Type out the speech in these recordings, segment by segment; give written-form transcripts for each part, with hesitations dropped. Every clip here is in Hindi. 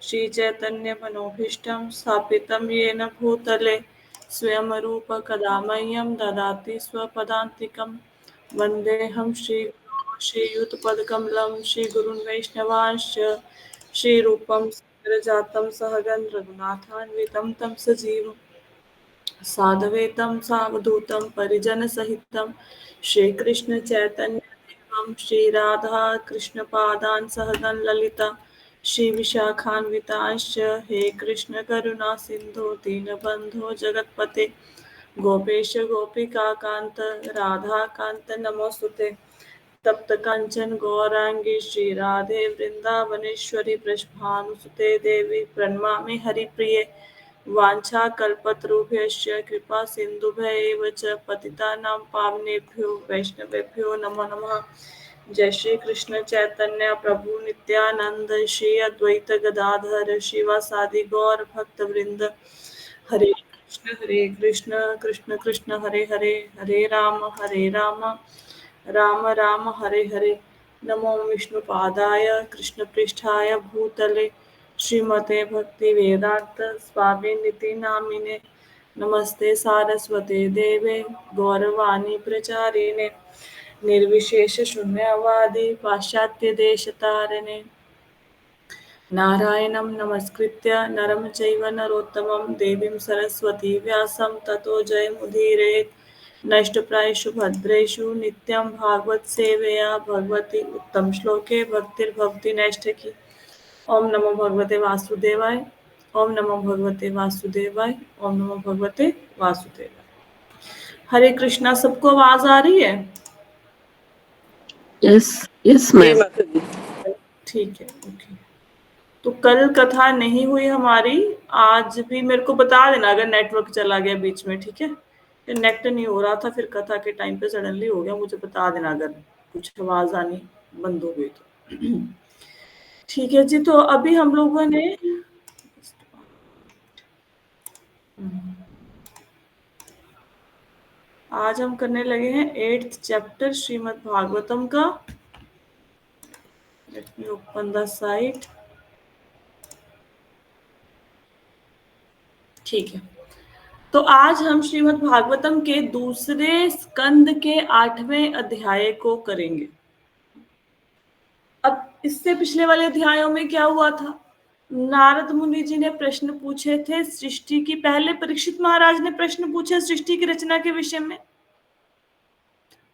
श्री चैतन्य मनोभीष्टं स्थापितं येन भूतले स्वयं रूप कदा मह्यं ददाति स्वपदान्तिकं वन्देऽहं श्रीयुतपदकमलं श्रीगुरुन् वैष्णवांश्च श्रीरूपं साग्रजातं सहगण रघुनाथान्वितं तं सजीवं साधवेतं सावधूतं परिजनसहितं श्रीकृष्ण चैतन्य देवं श्रीराधा कृष्णपादान् सहगण ललिता श्रीविशाखान्वितांश्च हे कृष्ण करुणा सिन्धो दीनबन्धो जगत्पते गोपेश गोपिकान्त राधाकान्त नमोस्तुते तप्त कांचन गौरांगी श्री राधे वृंदावनेश्वरी वृषभानुसुते देवी प्रणमामि हरिप्रिये वाञ्छाकल्पतरुभ्यश्च कृपा सिन्धुभ्यैव च पतितानां पावनेभ्यो वैष्णवेभ्यो नमो नमः। जय श्री कृष्ण चैतन्य प्रभु नित्यानंद श्री अद्वैत गदाधर शिवासादि गौर भक्त वृंद हरे कृष्ण कृष्ण कृष्ण हरे हरे हरे राम राम राम हरे हरे। नमो विष्णुपादाय कृष्णपृष्ठाय भूतले श्रीमते भक्ति वेदांत स्वामिनिति नामिने नमस्ते सारस्वते देवे गौरवाणी प्रचारिणे निर्विशेष शून्यवादी पाश्चात्य देशतारिणे नारायणं नमस्कृत्य नरं चैव नरोत्तमं देवीं सरस्वती व्यासं ततो जयमुदीरयेत् नष्टप्रायेषु भद्रेषु नित्यं भागवत सेवया भगवती उत्तम श्लोके भक्तिर्भवति नैष्ठिकी। ओम नमो भगवते वासुदेवाय ओम नमो भगवते वासुदेवाय ओम नमो भगवते वासुदेवाय। हरे कृष्णा। सबको आवाज आ रही है? Yes ma'am. ठीक है, ओके। तो कल कथा नहीं हुई हमारी, आज भी मेरे को बता देना अगर नेटवर्क चला गया बीच में, ठीक है? कनेक्ट नहीं हो रहा था, फिर कथा के टाइम पे सडनली हो गया, मुझे बता देना अगर कुछ आवाज आनी बंद हो गई तो। ठीक है जी। तो अभी हम लोगों ने आज हम करने लगे हैं 8th चैप्टर श्रीमद् भागवतम का। Let me open the site. ठीक है, तो आज हम श्रीमद् भागवतम के दूसरे स्कंद के 8वें अध्याय को करेंगे। अब इससे पिछले वाले अध्यायों में क्या हुआ था? नारद मुनि जी ने प्रश्न पूछे थे सृष्टि की। पहले परीक्षित महाराज ने प्रश्न पूछे सृष्टि की रचना के विषय में।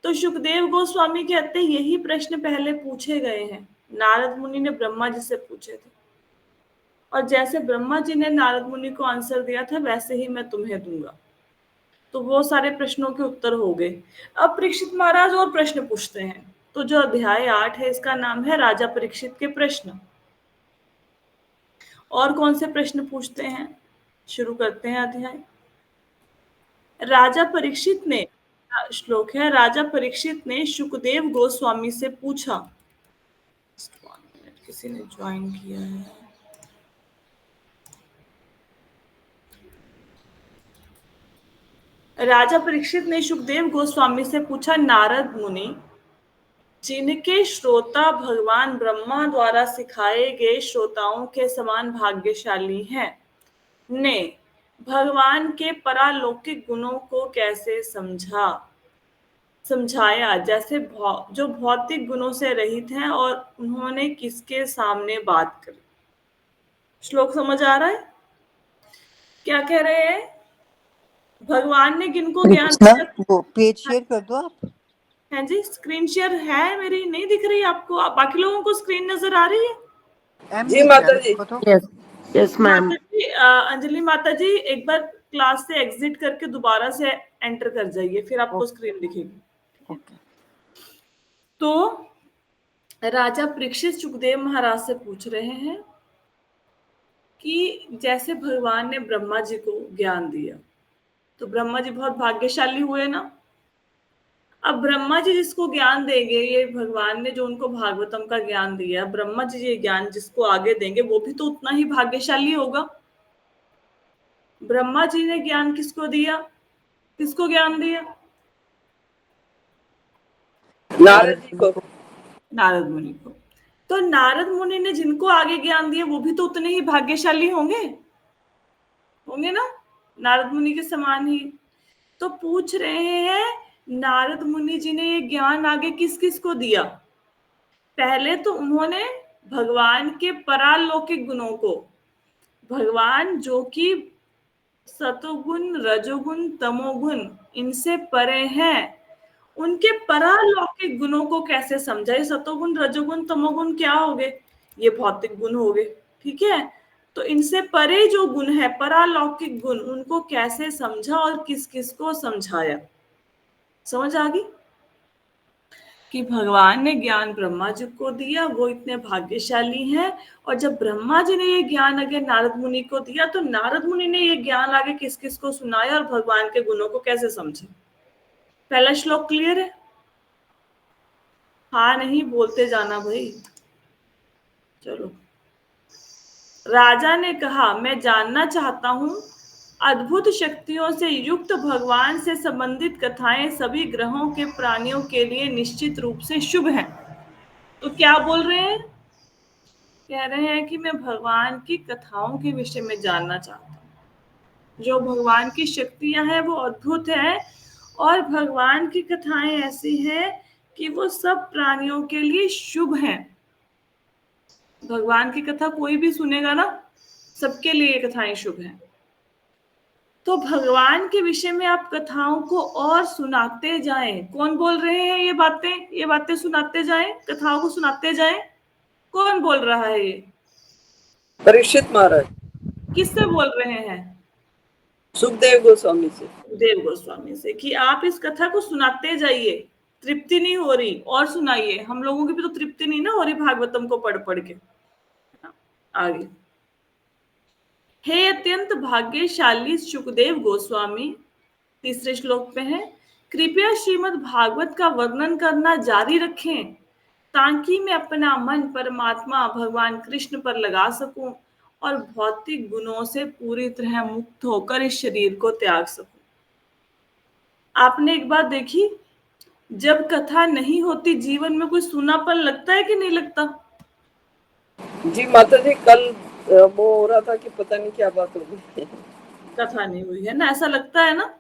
तो सुखदेव गोस्वामी कहते यही प्रश्न पहले पूछे गए हैं। नारद मुनि ने ब्रह्मा जी से पूछे थे, और जैसे ब्रह्मा जी ने नारद मुनि को आंसर दिया था वैसे ही मैं तुम्हें दूंगा। तो वो सारे प्रश्नों के उत्तर हो गए। अब परीक्षित महाराज और प्रश्न पूछते हैं। तो जो अध्याय 8 है इसका नाम है राजा परीक्षित के प्रश्न। और कौन से प्रश्न पूछते हैं? शुरू करते हैं अध्याय। राजा परीक्षित ने, श्लोक है, राजा परीक्षित ने सुखदेव गोस्वामी से पूछा। किसी ने ज्वाइन किया है। राजा परीक्षित ने सुखदेव गोस्वामी से पूछा, नारद मुनि जिनके श्रोता भगवान ब्रह्मा द्वारा सिखाए गए श्रोताओं के समान भाग्यशाली हैं, ने भगवान के परालौकिक गुणों को कैसे समझाया, जैसे जो भौतिक गुणों से रहित हैं, और उन्होंने किसके सामने बात करी? श्लोक समझ आ रहा है? क्या कह रहे हैं? भगवान ने किनको ज्ञान दिया? वो पेज शेयर कर दो आप। हाँ जी, स्क्रीन शेयर है मेरी, नहीं दिख रही आपको? बाकी लोगों को स्क्रीन नजर आ रही है? जी माता जी। Yes ma'am. अंजलि माता जी, एक बार क्लास से एग्जिट करके दोबारा से एंटर कर जाइए, फिर आपको स्क्रीन दिखेगी। तो राजा परीक्षित सुखदेव महाराज से पूछ रहे हैं कि जैसे भगवान ने ब्रह्मा जी को ज्ञान दिया, तो ब्रह्मा जी बहुत भाग्यशाली हुए ना। अब ब्रह्मा जी जिसको ज्ञान देंगे, ये भगवान ने जो उनको भागवतम का ज्ञान दिया, ब्रह्मा जी ये ज्ञान जिसको आगे देंगे वो भी तो उतना ही भाग्यशाली होगा। ब्रह्मा जी ने ज्ञान किसको दिया? किसको ज्ञान दिया? नारद जी को। नारद मुनि को। तो नारद मुनि ने जिनको आगे ज्ञान दिया वो भी तो उतने ही भाग्यशाली होंगे होंगे ना, नारद मुनि के समान ही। तो पूछ रहे हैं नारद मुनि जी ने ये ज्ञान आगे किस किस को दिया। पहले तो उन्होंने भगवान के परालौकिक गुणों को, भगवान जो कि सतोगुण रजोगुण तमोगुण इनसे परे हैं, उनके परालौकिक गुणों को कैसे समझा। ये सतोगुण रजोगुण तमोगुण क्या हो गए, ये भौतिक गुण हो गए, ठीक है। तो इनसे परे जो गुण है परालौकिक गुण, उनको कैसे समझा और किस किस को समझाया। समझ आ गई कि भगवान ने ज्ञान ब्रह्मा जी को दिया, वो इतने भाग्यशाली हैं। और जब ब्रह्मा जी ने ये ज्ञान आगे नारद मुनि को दिया, तो नारद मुनि ने ये ज्ञान आगे किस किस को सुनाया और भगवान के गुणों को कैसे समझे। पहला श्लोक क्लियर है? हाँ नहीं बोलते जाना भाई। चलो, राजा ने कहा मैं जानना चाहता हूं, अद्भुत शक्तियों से युक्त भगवान से संबंधित कथाएं सभी ग्रहों के प्राणियों के लिए निश्चित रूप से शुभ हैं। तो क्या बोल रहे हैं, कह रहे हैं कि मैं भगवान की कथाओं के विषय में जानना चाहता हूँ। जो भगवान की शक्तियां हैं वो अद्भुत है, और भगवान की कथाएं ऐसी हैं कि वो सब प्राणियों के लिए शुभ हैं। भगवान की कथा कोई भी सुनेगा ना, सबके लिए ये कथाएं शुभ हैं। तो भगवान के विषय में आप कथाओं को और सुनाते जाएं। कौन बोल रहे हैं ये बातें सुनाते जाएं, कथाओं को सुनाते जाएं। कौन बोल रहा है ये? परीक्षित महाराज। किससे बोल रहे हैं? सुखदेव गोस्वामी से। देव गोस्वामी से, कि आप इस कथा को सुनाते जाइए। तृप्ति नहीं हो रही और सुनाइए। हम लोगों की भी तो तृप्ति नहीं ना हो रही भागवतम को पढ़ पढ़ के। आगे, हे अत्यंत भाग्यशाली सुखदेव गोस्वामी, तीसरे श्लोक पे है, कृपया श्रीमद् भागवत का वर्णन करना जारी रखें ताकि मैं अपना मन परमात्मा भगवान कृष्ण पर लगा सकूं और भौतिक गुणों से पूरी तरह मुक्त होकर इस शरीर को त्याग सकूं। आपने एक बात देखी, जब कथा नहीं होती जीवन में कोई सूनापन लगता है कि नहीं लगता? जी माता जी, कल वो हो रहा था कि पता नहीं क्या बात हो गई, कथा नहीं हुई है ना, ऐसा लगता है ना।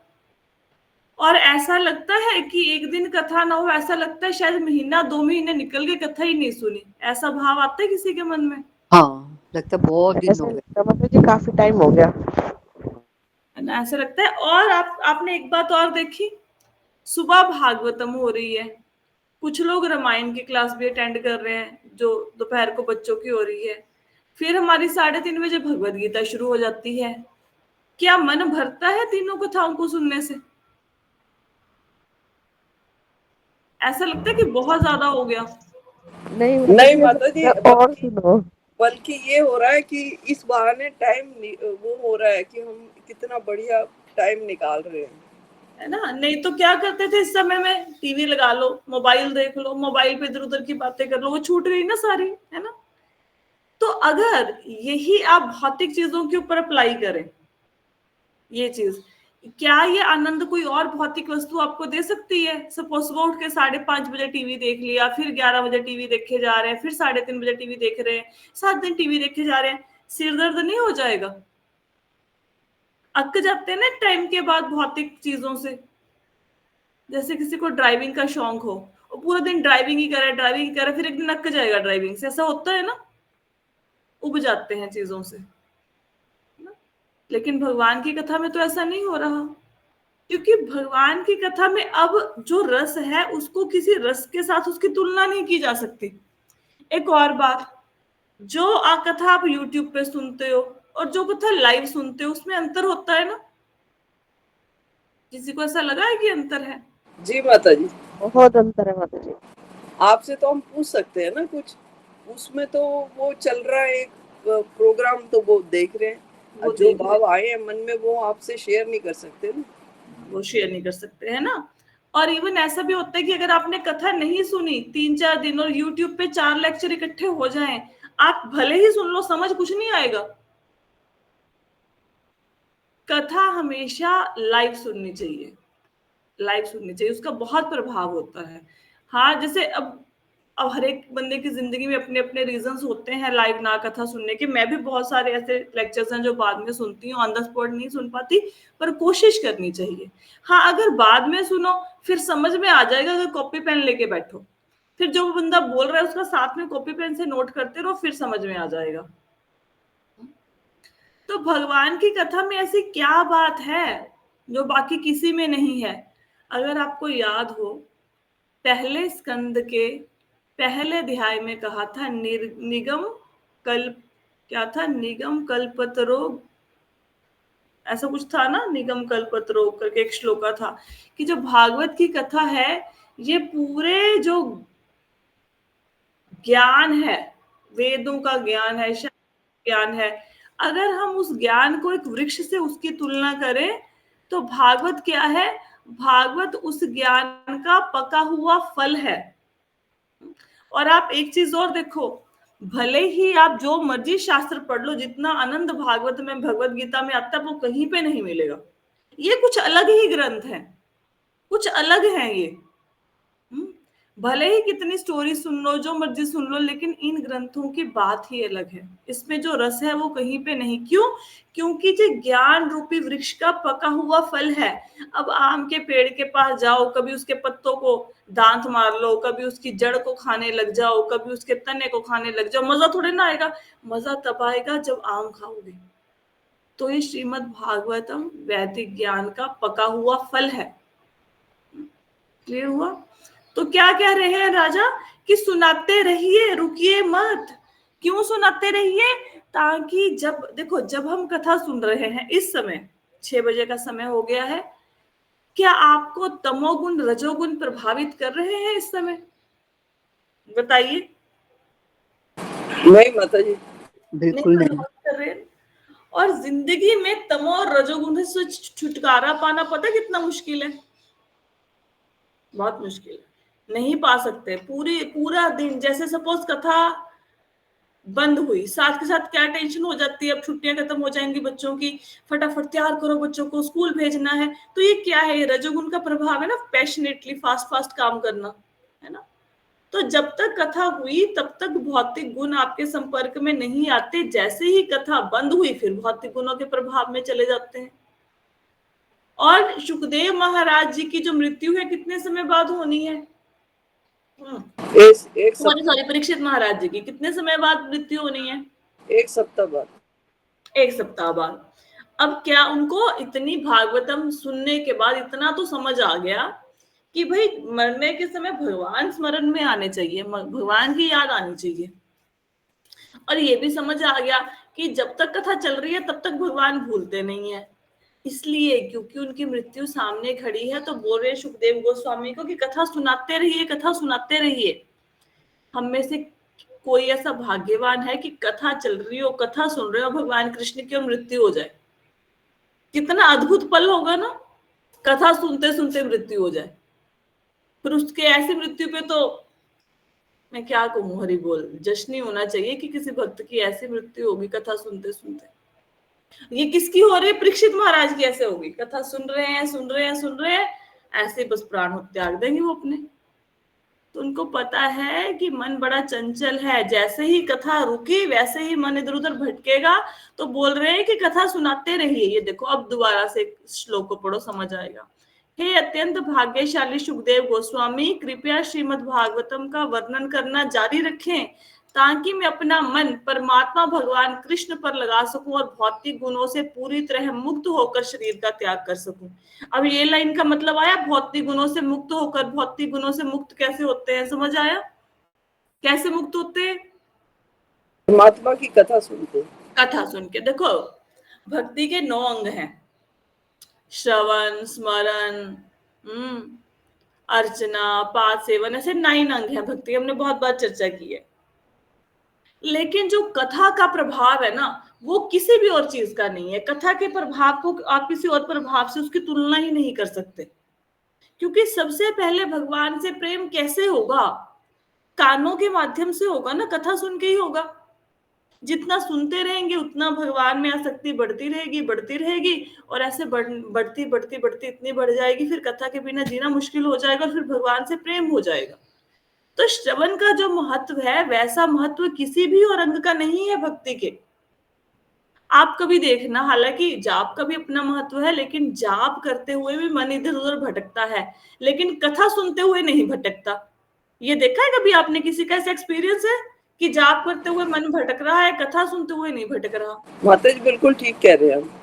और ऐसा लगता है कि एक दिन कथा ना हो, ऐसा लगता है शायद महीना 2 महीने निकल गए कथा ही नहीं सुनी। ऐसा भाव आता है किसी के मन में? हाँ, लगता है बहुत दिन हो गए। माता जी काफी टाइम हो गया है ना, ऐसा लगता है। और आपने एक बात और देखी, सुबह भागवतम हो रही है, कुछ लोग रामायण की क्लास भी अटेंड कर रहे हैं जो दोपहर को बच्चों की हो रही है, फिर हमारी 3:30 बजे भगवत गीता शुरू हो जाती है। क्या मन भरता है तीनों कथाओं को सुनने से? ऐसा लगता है कि बहुत ज्यादा हो गया। नहीं माता जी, और सुनो। बल्कि ये हो रहा है कि इस बहाने टाइम वो हो रहा है कि हम कितना बढ़िया टाइम निकाल रहे हैं, है ना। नहीं तो क्या करते थे इस समय में, टीवी लगा लो, मोबाइल देख लो, मोबाइल पे इधर उधर की बातें कर लो, वो छूट गई ना सारी, है ना। तो अगर यही आप भौतिक चीजों के ऊपर अप्लाई करें, ये चीज, क्या ये आनंद कोई और भौतिक वस्तु आपको दे सकती है? सपोज सुबह उठ के 5:30 बजे टीवी देख लिया, फिर 11 बजे टीवी देखे जा रहे हैं, फिर 3:30 बजे टीवी देख रहे हैं, 7 दिन टीवी देखे जा रहे हैं, सिर दर्द नहीं हो जाएगा? अक जाते हैं ना टाइम के बाद भौतिक चीजों से। जैसे किसी को ड्राइविंग का शौक हो, और पूरा दिन ड्राइविंग ही करे, फिर एक दिन अक जाएगा ड्राइविंग से, ऐसा होता है ना, उब जाते हैं चीजों से ना? लेकिन भगवान की कथा में तो ऐसा नहीं हो रहा, क्योंकि भगवान की कथा में अब जो रस है उसको किसी रस के साथ उसकी तुलना नहीं की जा सकती। एक और बात, जो कथा आप यूट्यूब पे सुनते हो और जो कथा लाइव सुनते हो उसमें अंतर होता है ना? किसी को ऐसा लगा है कि अंतर है? जी माता जी, बहुत अंतर है माता जी। आपसे तो हम पूछ सकते हैं ना कुछ, उसमें तो वो चल रहा है एक प्रोग्राम, तो वो देख रहे हैं, वो जो देख भाव आए हैं मन में वो आपसे शेयर नहीं कर सकते ना, वो शेयर नहीं कर सकते, है ना। और इवन ऐसा भी होता है कि अगर आपने कथा नहीं सुनी 3-4 दिन और यूट्यूब पे 4 लेक्चर इकट्ठे हो जाएं, आप भले ही सुन लो, समझ कुछ नहीं आएगा। कथा हमेशा लाइव सुननी चाहिए, लाइव सुननी चाहिए, उसका बहुत प्रभाव होता है। हाँ, जैसे अब अब हर एक बंदे की जिंदगी में अपने अपने रीजंस होते हैं लाइव ना कथा सुनने के। मैं भी बहुत सारे ऐसे लेक्चर्स हैं जो बाद में सुनती हूँ, ऑन द स्पॉट नहीं सुन पाती, पर कोशिश करनी चाहिए। हाँ, अगर बाद में सुनो फिर समझ में आ जाएगा, अगर कॉपी पेन लेके बैठो, फिर जो बंदा बोल रहा है उसका साथ में कॉपी पेन से नोट करते रहो, फिर समझ में आ जाएगा। तो भगवान की कथा में ऐसी क्या बात है जो बाकी किसी में नहीं है? अगर आपको याद हो, पहले स्कंद के पहले अध्याय में कहा था निगम कल्प, क्या था, निगम कल्पतरो, ऐसा कुछ था ना, निगम कल्पतरो करके एक श्लोका था, कि जो भागवत की कथा है ये पूरे जो ज्ञान है, वेदों का ज्ञान है, ज्ञान है, अगर हम उस ज्ञान को एक वृक्ष से उसकी तुलना करें तो भागवत क्या है? भागवत उस ज्ञान का पका हुआ फल है। और आप एक चीज और देखो, भले ही आप जो मर्जी शास्त्र पढ़ लो, जितना आनंद भागवत में, भगवत गीता में आता है, वो कहीं पे नहीं मिलेगा। ये कुछ अलग ही ग्रंथ है, कुछ अलग है ये। भले ही कितनी स्टोरी सुन लो, जो मर्जी सुन लो, लेकिन इन ग्रंथों की बात ही अलग है। इसमें जो रस है वो कहीं पे नहीं। क्यों? क्योंकि जो ज्ञान रूपी वृक्ष का पका हुआ फल है। अब आम के पेड़ के पास जाओ, कभी उसके पत्तों को दांत मार लो, कभी उसकी जड़ को खाने लग जाओ, कभी उसके तने को खाने लग जाओ, मजा थोड़े ना आएगा। मजा तब आएगा जब आम खाओगे। तो ये श्रीमद् भागवतम वैदिक ज्ञान का पका हुआ फल है। क्लियर हुआ? तो क्या कह रहे हैं राजा कि सुनाते रहिए, रुकिए मत। क्यों सुनाते रहिए? ताकि जब देखो, जब हम कथा सुन रहे हैं, इस समय 6 बजे का समय हो गया है, क्या आपको तमोगुण रजोगुण प्रभावित कर रहे हैं इस समय? बताइए। नहीं माता जी, बिल्कुल नहीं। कर रहे हैं। और जिंदगी में तमो और रजोगुण से छुटकारा पाना पता कितना मुश्किल है? बहुत मुश्किल है, नहीं पा सकते। पूरा दिन, जैसे सपोज कथा बंद हुई, साथ के साथ क्या टेंशन हो जाती है, अब छुट्टियां खत्म हो जाएंगी बच्चों की, फटाफट तैयार करो, बच्चों को स्कूल भेजना है। तो ये क्या है? ये रजोगुण का प्रभाव है ना, पैशनेटली फास्ट फास्ट काम करना, है ना। तो जब तक कथा हुई तब तक भौतिक गुण आपके संपर्क में नहीं आते। जैसे ही कथा बंद हुई फिर भौतिक गुणों के प्रभाव में चले जाते हैं। और सुखदेव महाराज जी की जो मृत्यु है कितने समय बाद होनी है? एक सॉरी, परीक्षित महाराज जी की कितने समय बाद मृत्यु होनी है? 1 सप्ताह बाद। 1 सप्ताह बाद। अब क्या उनको इतनी भागवतम सुनने के बाद इतना तो समझ आ गया कि भाई मरने के समय भगवान स्मरण में आने चाहिए, भगवान की याद आनी चाहिए। और ये भी समझ आ गया कि जब तक कथा चल रही है तब तक भगवान भूलते नहीं है। इसलिए क्योंकि उनकी मृत्यु सामने खड़ी है, तो बोल रहे सुखदेव गोस्वामी को कि कथा सुनाते रहिए, कथा सुनाते रहिए। हम में से कोई ऐसा भाग्यवान है कि कथा चल रही हो, कथा सुन रहे हो, भगवान कृष्ण की मृत्यु हो जाए? कितना अद्भुत पल होगा ना, कथा सुनते सुनते मृत्यु हो जाए। फिर उसके ऐसी मृत्यु पे तो मैं क्या कहूँ, हरि बोल, जश्न ही होना चाहिए कि किसी भक्त की ऐसी मृत्यु होगी कथा सुनते सुनते। ये किसकी हो रही है? परीक्षित महाराज की ऐसे होगी, कथा सुन रहे हैं, सुन रहे हैं, सुन रहे हैं, ऐसे बस प्राण त्याग देंगे वो अपने। तो उनको पता है कि मन बड़ा चंचल है, जैसे ही कथा रुकी वैसे ही मन इधर उधर भटकेगा। तो बोल रहे हैं कि कथा सुनाते रहिए। ये देखो, अब दोबारा से श्लोक को पढ़ो, समझ आएगा। हे अत्यंत भाग्यशाली सुखदेव गोस्वामी, कृपया श्रीमद् भागवतम का वर्णन करना जारी रखें ताकि मैं अपना मन परमात्मा भगवान कृष्ण पर लगा सकूं और भौतिक गुणों से पूरी तरह मुक्त होकर शरीर का त्याग कर सकूं। अब ये लाइन का मतलब आया, भौतिक गुणों से मुक्त होकर। भौतिक गुणों से मुक्त कैसे होते हैं? समझ आया कैसे मुक्त होते हैं? परमात्मा की कथा सुनते। कथा सुन के। देखो, भक्ति के 9 अंग हैं, श्रवण, स्मरण, अर्चना, पाद सेवन, ऐसे 9 अंग हैं भक्ति। हमने बहुत बार चर्चा की है। लेकिन जो कथा का प्रभाव है ना, वो किसी भी और चीज का नहीं है। कथा के प्रभाव को आप किसी और प्रभाव से उसकी तुलना ही नहीं कर सकते। क्योंकि सबसे पहले भगवान से प्रेम कैसे होगा? कानों के माध्यम से होगा ना, कथा सुन के ही होगा। जितना सुनते रहेंगे उतना भगवान में आसक्ति बढ़ती रहेगी, बढ़ती रहेगी, और ऐसे बढ़ती बढ़ती बढ़ती इतनी बढ़ जाएगी, फिर कथा के बिना जीना मुश्किल हो जाएगा, और फिर भगवान से प्रेम हो जाएगा। तो श्रवण का जो महत्व है वैसा महत्व किसी भी और अंग का नहीं है भक्ति के। आप कभी देखना, हालांकि जाप का भी अपना महत्व है, लेकिन जाप करते हुए भी मन इधर उधर भटकता है, लेकिन कथा सुनते हुए नहीं भटकता। ये देखा है कभी आपने? किसी का ऐसा एक्सपीरियंस है कि जाप करते हुए मन भटक रहा है, कथा सुनते हुए नहीं भटक रहा? माता जी बिल्कुल ठीक कह रहे हैं आप।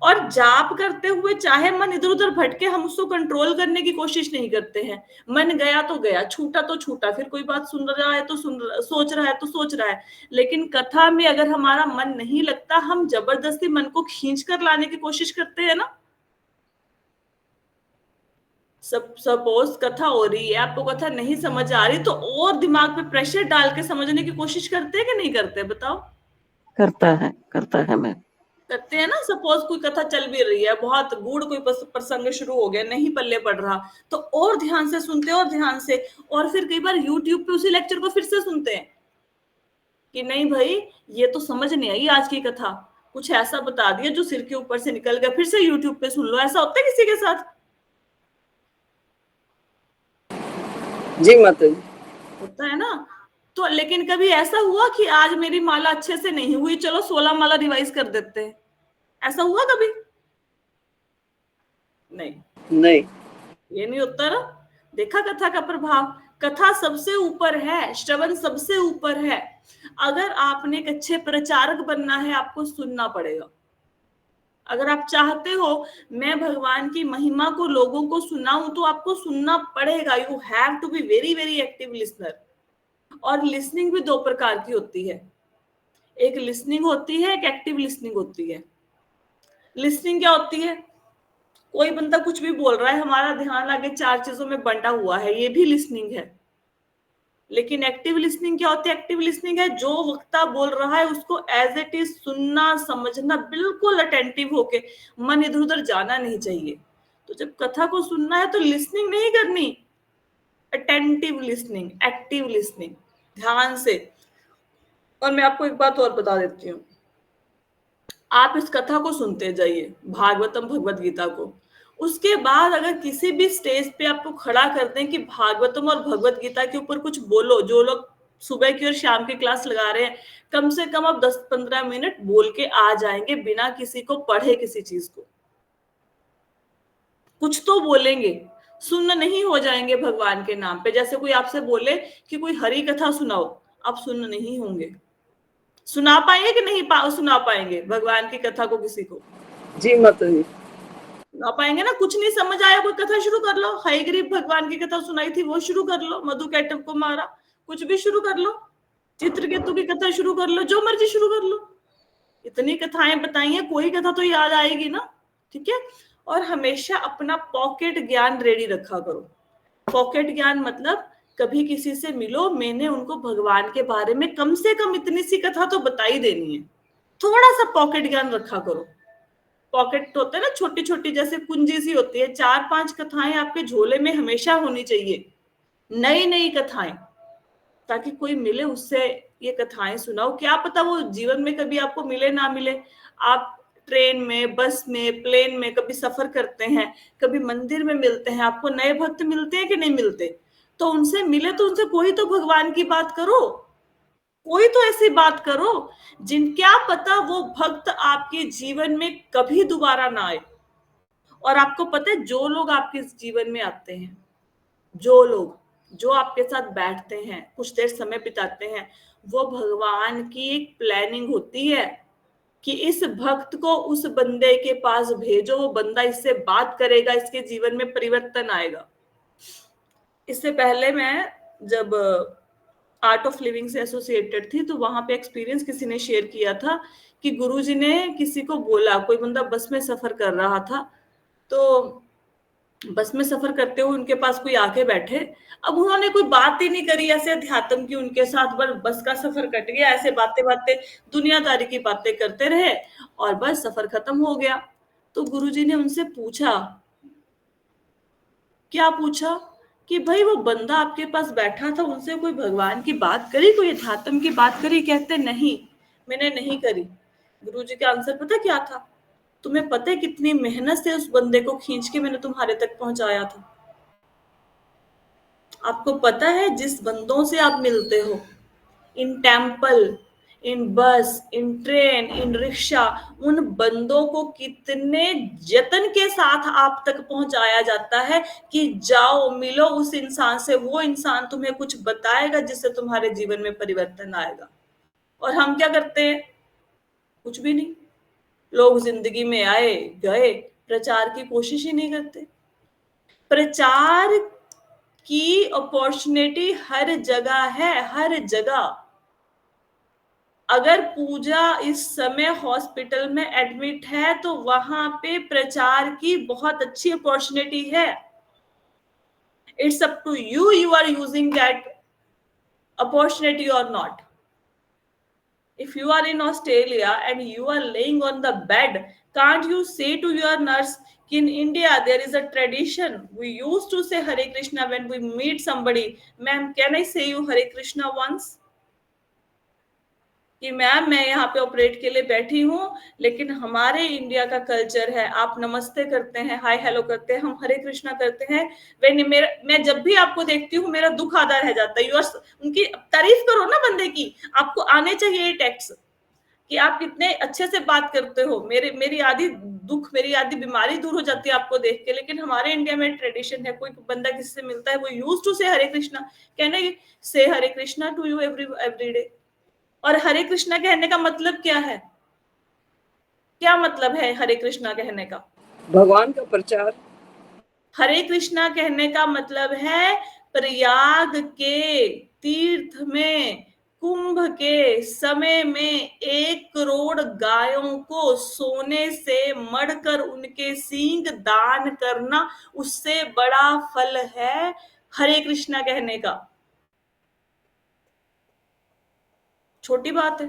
और जाप करते हुए चाहे मन इधर उधर भटके, हम उसको कंट्रोल करने की कोशिश नहीं करते हैं। मन गया तो गया, छूटा तो छूटा, फिर कोई बात सुन रहा है तो सोच रहा है तो सोच रहा है। लेकिन कथा में अगर हमारा मन नहीं लगता, हम जबरदस्ती मन को खींच कर लाने की कोशिश करते हैं ना। सपोज कथा हो रही है, आपको कथा नहीं समझ आ रही, तो और दिमाग पे प्रेशर डाल के समझने की कोशिश करते हैं कि नहीं करते? बताओ। करता है मैं। करते हैं ना। सपोज कोई कथा चल भी रही है, बहुत गूढ़ कोई प्रसंग शुरू हो गया, नहीं पल्ले पड़ रहा, तो और ध्यान से सुनते हैं, और ध्यान से, और फिर कई बार यूट्यूब पे उसी लेक्चर को फिर से सुनते हैं कि नहीं भाई ये तो समझ नहीं आई आज की कथा, कुछ ऐसा बता दिया जो सिर के ऊपर से निकल गया, फिर से यूट्यूब पे सुन लो। ऐसा होता है किसी के साथ? जी माता जी। होता है ना। तो लेकिन कभी ऐसा हुआ कि आज मेरी माला अच्छे से नहीं हुई, चलो 16 माला रिवाइज कर देते हैं, ऐसा हुआ कभी? नहीं, ये नहीं होता ना। देखा कथा का प्रभाव? कथा सबसे ऊपर है, श्रवण सबसे ऊपर है। अगर आपने एक अच्छे प्रचारक बनना है, आपको सुनना पड़ेगा। अगर आप चाहते हो मैं भगवान की महिमा को लोगों को सुनाऊं, तो आपको सुनना पड़ेगा। You have to be very very active listener. और लिसनिंग भी दो प्रकार की होती है, एक लिसनिंग होती है, एक एक्टिव लिसनिंग होती है। लिसनिंग क्या होती है? कोई बंदा कुछ भी बोल रहा है, हमारा ध्यान आगे 4 चीजों में बंटा हुआ है, ये भी लिसनिंग है। लेकिन एक्टिव लिसनिंग क्या होती है? एक्टिव लिसनिंग है जो वक्ता बोल रहा है उसको एज इट इज सुनना, समझना, बिल्कुल अटेंटिव होके, मन इधर उधर जाना नहीं चाहिए। तो जब कथा को सुनना है तो लिसनिंग नहीं करनी, अटेंटिव लिसनिंग, एक्टिव लिसनिंग, ध्यान से। और मैं आपको एक बात और बता देती हूँ, आप इस कथा को सुनते जाइए, भागवतम भगवत गीता को। उसके बाद अगर किसी भी स्टेज पे आपको खड़ा कर दें कि भागवतम और भगवत गीता के ऊपर कुछ बोलो, जो लोग सुबह की और शाम की क्लास लगा रहे हैं, कम से कम आप 10-15 मिनट बोल के आ जाएंगे, बिना किसी को पढ़े किसी चीज को। कुछ तो बोलेंगे, सुन्न नहीं हो जाएंगे भगवान के नाम पे। जैसे कोई आपसे बोले कि कोई हरि कथा सुनाओ, आप सुन्न नहीं होंगे। सुना पाएंगे कि नहीं सुना पाएंगे भगवान की कथा को किसी को? जी माता जी। सुना पाएंगे ना। कुछ नहीं समझ आया, कोई कथा शुरू कर लो, हयग्रीव भगवान की कथा सुनाई थी वो शुरू कर लो, मधु कैटव को मारा, कुछ भी शुरू कर लो, चित्रकेतु की कथा शुरू कर लो, जो मर्जी शुरू कर लो। इतनी कथाएं बताई हैं, कोई कथा तो याद आएगी ना। ठीक है। और हमेशा अपना पॉकेट ज्ञान रेडी रखा करो। पॉकेट ज्ञान मतलब कभी किसी से मिलो, मैंने उनको भगवान के बारे में कम से कम इतनी सी कथा तो बताई देनी है। थोड़ा सा पॉकेट ज्ञान रखा करो। पॉकेट होता है ना, छोटी छोटी जैसे कुंजी सी होती है, 4-5 कथाएं आपके झोले में हमेशा होनी चाहिए, नई नई कथाएं, ताकि कोई मिले उससे ये कथाएं सुनाओ। क्या पता वो जीवन में कभी आपको मिले ना मिले। आप ट्रेन में, बस में, प्लेन में कभी सफर करते हैं, कभी मंदिर में मिलते हैं, आपको नए भक्त मिलते हैं कि नहीं मिलते? तो उनसे मिले तो उनसे कोई तो भगवान की बात करो, कोई तो ऐसी बात करो जिन क्या पता वो भक्त आपके जीवन में कभी दोबारा ना आए। और आपको पता है, जो लोग आपके जीवन में आते हैं, जो लोग जो आपके साथ बैठते हैं, कुछ देर समय बिताते हैं, वो भगवान की एक प्लानिंग होती है कि इस भक्त को उस बंदे के पास भेजो, वो बंदा इससे बात करेगा, इसके जीवन में परिवर्तन आएगा। इससे पहले मैं जब आर्ट ऑफ लिविंग से एसोसिएटेड थी, तो वहां पे एक्सपीरियंस किसी ने शेयर किया था कि गुरुजी ने किसी को बोला, कोई बंदा बस में सफर कर रहा था, तो बस में सफर करते हुए उनके पास कोई आके बैठे। अब उन्होंने कोई बात ही नहीं करी ऐसे अध्यात्म की उनके साथ, बस का सफर कट गया, ऐसे बातें बातें दुनियादारी की बातें करते रहे और बस सफर खत्म हो गया। तो गुरुजी ने उनसे पूछा, क्या पूछा कि भाई वो बंदा आपके पास बैठा था, उनसे कोई भगवान की बात करी, कोई अध्यात्म की बात करी? कहते नहीं, मैंने नहीं करी। गुरुजी का आंसर पता क्या था? तुम्हें पता है कितनी मेहनत से उस बंदे को खींच के मैंने तुम्हारे तक पहुंचाया था? आपको पता है जिस बंदों से आप मिलते हो, इन टेम्पल, इन बस, इन ट्रेन, इन रिक्शा, उन बंदों को कितने जतन के साथ आप तक पहुंचाया जाता है कि जाओ मिलो उस इंसान से, वो इंसान तुम्हें कुछ बताएगा जिससे तुम्हारे जीवन में परिवर्तन आएगा। और हम क्या करते हैं? कुछ भी नहीं। लोग जिंदगी में आए गए, प्रचार की कोशिश ही नहीं करते। प्रचार की अपॉर्चुनिटी हर जगह है, हर जगह। अगर पूजा इस समय हॉस्पिटल में एडमिट है तो वहां पे प्रचार की बहुत अच्छी अपॉर्चुनिटी है। It's up to you, you are using that opportunity और not. If you are in Australia and you are laying on the bed, can't you say to your nurse, in India there is a tradition, we used to say Hare Krishna when we meet somebody, ma'am can I say you Hare Krishna once? कि मैम मैं यहाँ पे ऑपरेट के लिए बैठी हूँ, लेकिन हमारे इंडिया का कल्चर है, आप नमस्ते करते हैं, हाय हेलो करते हैं, हम हरे कृष्णा करते हैं। मैं जब भी आपको देखती हूँ मेरा दुख आधा रह जाता है। उनकी तारीफ करो ना बंदे की, आपको आने चाहिए ये टैक्स कि आप कितने अच्छे से बात करते हो। मेरी आधी दुख, मेरी आधी बीमारी दूर हो जाती है आपको देख के। लेकिन हमारे इंडिया में ट्रेडिशन है, कोई बंदा किसी से मिलता है वो यूज टू से हरे कृष्णा, कहने से Hare Krishna to you every day. और हरे कृष्णा कहने का मतलब क्या है? क्या मतलब है हरे कृष्णा कहने का? भगवान का प्रचार। हरे कृष्णा कहने का मतलब है प्रयाग के तीर्थ में कुंभ के समय में 1 करोड़ गायों को सोने से मढ़कर उनके सींग दान करना, उससे बड़ा फल है हरे कृष्णा कहने का। छोटी बात है।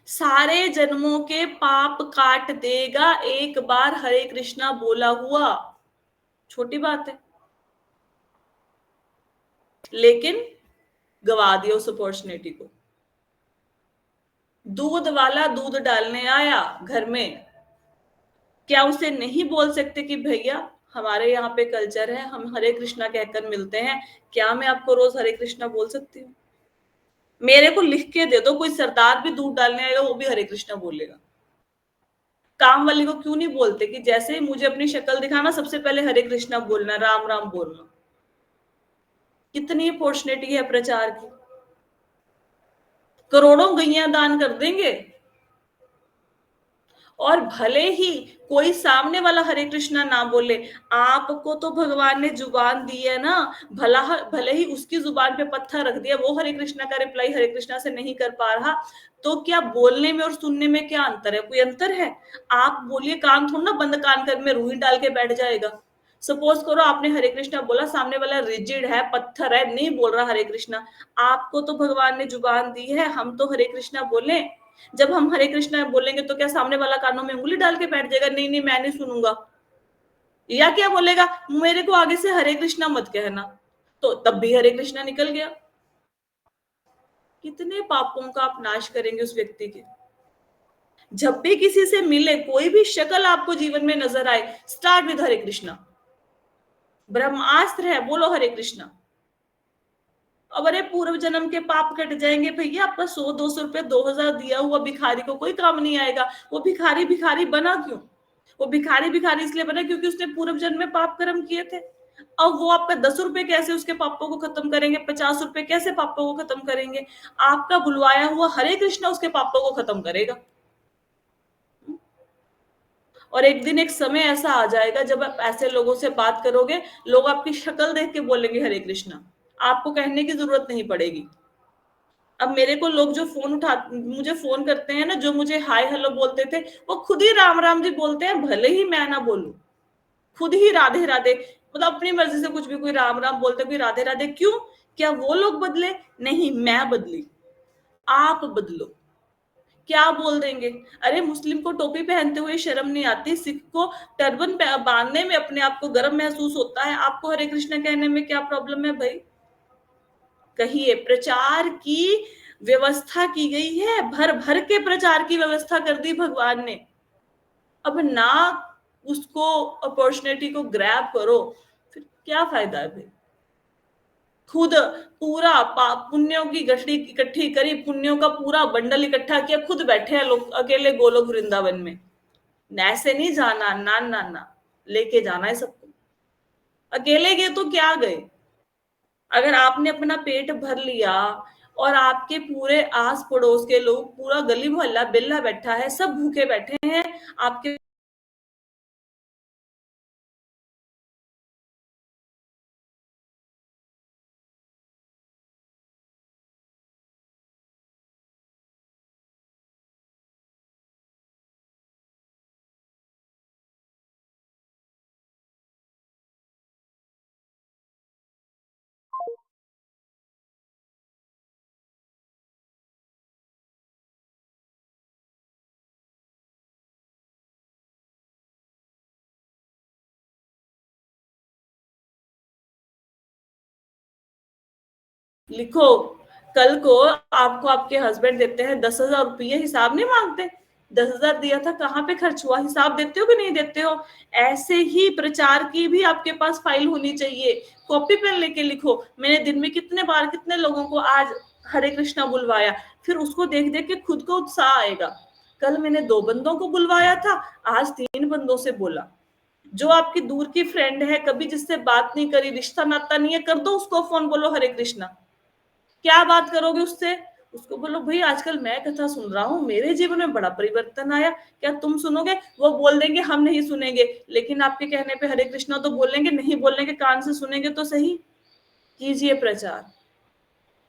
सारे जन्मों के पाप काट देगा एक बार हरे कृष्णा बोला हुआ। छोटी बात है। लेकिन गवा दिया उस अपॉर्चुनिटी को। दूध वाला दूध डालने आया घर में, क्या उसे नहीं बोल सकते कि भैया हमारे यहाँ पे कल्चर है, हम हरे कृष्णा कहकर मिलते हैं, क्या मैं आपको रोज हरे कृष्णा बोल सकती हूँ? मेरे को लिख के दे दो, कोई सरदार भी दूध डालने आएगा वो भी हरे कृष्णा बोलेगा। काम वाली को क्यों नहीं बोलते कि जैसे ही मुझे अपनी शक्ल दिखाना सबसे पहले हरे कृष्णा बोलना, राम राम बोलना। कितनी अपॉर्चुनिटी है प्रचार की। करोड़ों गैया दान कर देंगे और भले ही कोई सामने वाला हरे कृष्णा ना बोले, आपको तो भगवान ने जुबान दी है ना, भले ही उसकी जुबान पे पत्थर रख दिया, वो हरे कृष्णा का रिप्लाई हरे कृष्णा से नहीं कर पा रहा, तो क्या बोलने में और सुनने में क्या अंतर है? कोई अंतर है? आप बोलिए, कान थोड़ा ना बंद कान कर में रूही डाल के बैठ जाएगा। सपोज करो आपने हरे कृष्णा बोला, सामने वाला रिजिड है, पत्थर है, नहीं बोल रहा हरे कृष्णा, आपको तो भगवान ने जुबान दी है, हम तो हरे कृष्णा बोले। जब हम हरे कृष्णा बोलेंगे तो क्या सामने वाला कानों में उंगली डाल के बैठ जाएगा, नहीं नहीं मैं नहीं सुनूंगा? या क्या बोलेगा, मेरे को आगे से हरे कृष्णा मत कहना, तो तब भी हरे कृष्णा निकल गया। कितने पापों का आप नाश करेंगे उस व्यक्ति के। जब भी किसी से मिले, कोई भी शक्ल आपको जीवन में नजर आए, स्टार्ट विद हरे कृष्णा। ब्रह्मास्त्र है, बोलो हरे कृष्णा। अब अरे पूर्व जन्म के पाप कट जाएंगे भैया, आपका 100-200 रुपए 2000 दिया हुआ भिखारी को कोई काम नहीं आएगा। वो भिखारी भिखारी बना क्यों? वो भिखारी भिखारी इसलिए बना क्योंकि उसने पूर्व जन्म में पाप कर्म किए थे। अब वो आपका 10 रुपए कैसे उसके पापों को खत्म करेंगे, 50 रुपए कैसे पापों को खत्म करेंगे? आपका बुलवाया हुआ हरे कृष्णा उसके पापों को खत्म करेगा। और एक दिन एक समय ऐसा आ जाएगा जब आप ऐसे लोगों से बात करोगे, लोग आपकी शक्ल देख के बोलेंगे हरे कृष्णा, आपको कहने की जरूरत नहीं पड़ेगी। अब मेरे को लोग जो मुझे फोन करते हैं ना, जो मुझे हाय हेलो बोलते थे, वो खुद ही राम राम जी बोलते हैं, भले ही मैं ना बोलूं। खुद ही राधे राधे, मतलब अपनी मर्जी से कुछ भी, कोई राम राम बोलते, कोई राधे राधे। क्यों? क्या वो लोग बदले? नहीं, मैं बदली। आप बदलो। क्या बोल देंगे? अरे मुस्लिम को टोपी पहनते हुए शर्म नहीं आती, सिख को टर्बन बांधने में अपने आप को गर्व महसूस होता है, आपको हरे कृष्णा कहने में क्या प्रॉब्लम है भाई? कहिए। प्रचार की व्यवस्था की गई है, भर भर के प्रचार की व्यवस्था कर दी भगवान ने। अब ना उसको अपॉर्चुनिटी को ग्रैब करो, फिर क्या फायदा है भाई? खुद पूरा पुण्यों की गठरी इकट्ठी करी, पुण्यों का पूरा बंडल इकट्ठा किया, खुद बैठे हैं लोग अकेले गोलोक वृंदावन में। ऐसे नहीं जाना, ना ना ना, लेके जाना है सबको। अकेले गए तो क्या गए? अगर आपने अपना पेट भर लिया और आपके पूरे आस पड़ोस के लोग, पूरा गली मोहल्ला बिल्ला बैठा है, सब भूखे बैठे हैं, आपके लिखो, कल को आपको आपके हस्बैंड देते हैं 10,000 रुपये, हिसाब नहीं मांगते? 10,000 दिया था, कहाँ पे खर्च हुआ, हिसाब देते हो कि नहीं देते हो? ऐसे ही प्रचार की भी आपके पास फाइल होनी चाहिए। कॉपी पेन लेके लिखो, मैंने दिन में कितने बार कितने लोगों को आज हरे कृष्णा बुलवाया। फिर उसको देख देख के खुद को उत्साह आएगा। कल मैंने 2 बंदों को बुलवाया था, आज 3 बंदों से बोला। जो आपकी दूर की फ्रेंड है, कभी जिससे बात नहीं करी, रिश्ता नाता नहीं है, कर दो उसको फोन, बोलो हरे कृष्णा। क्या बात करोगे उससे? उसको बोलो भाई आजकल मैं कथा सुन रहा हूँ, मेरे जीवन में बड़ा परिवर्तन आया, क्या तुम सुनोगे? वो बोल देंगे हम नहीं सुनेंगे, लेकिन आपके कहने पे हरे कृष्णा तो बोलेंगे, नहीं बोलने के कान से सुनेंगे तो सही। कीजिए प्रचार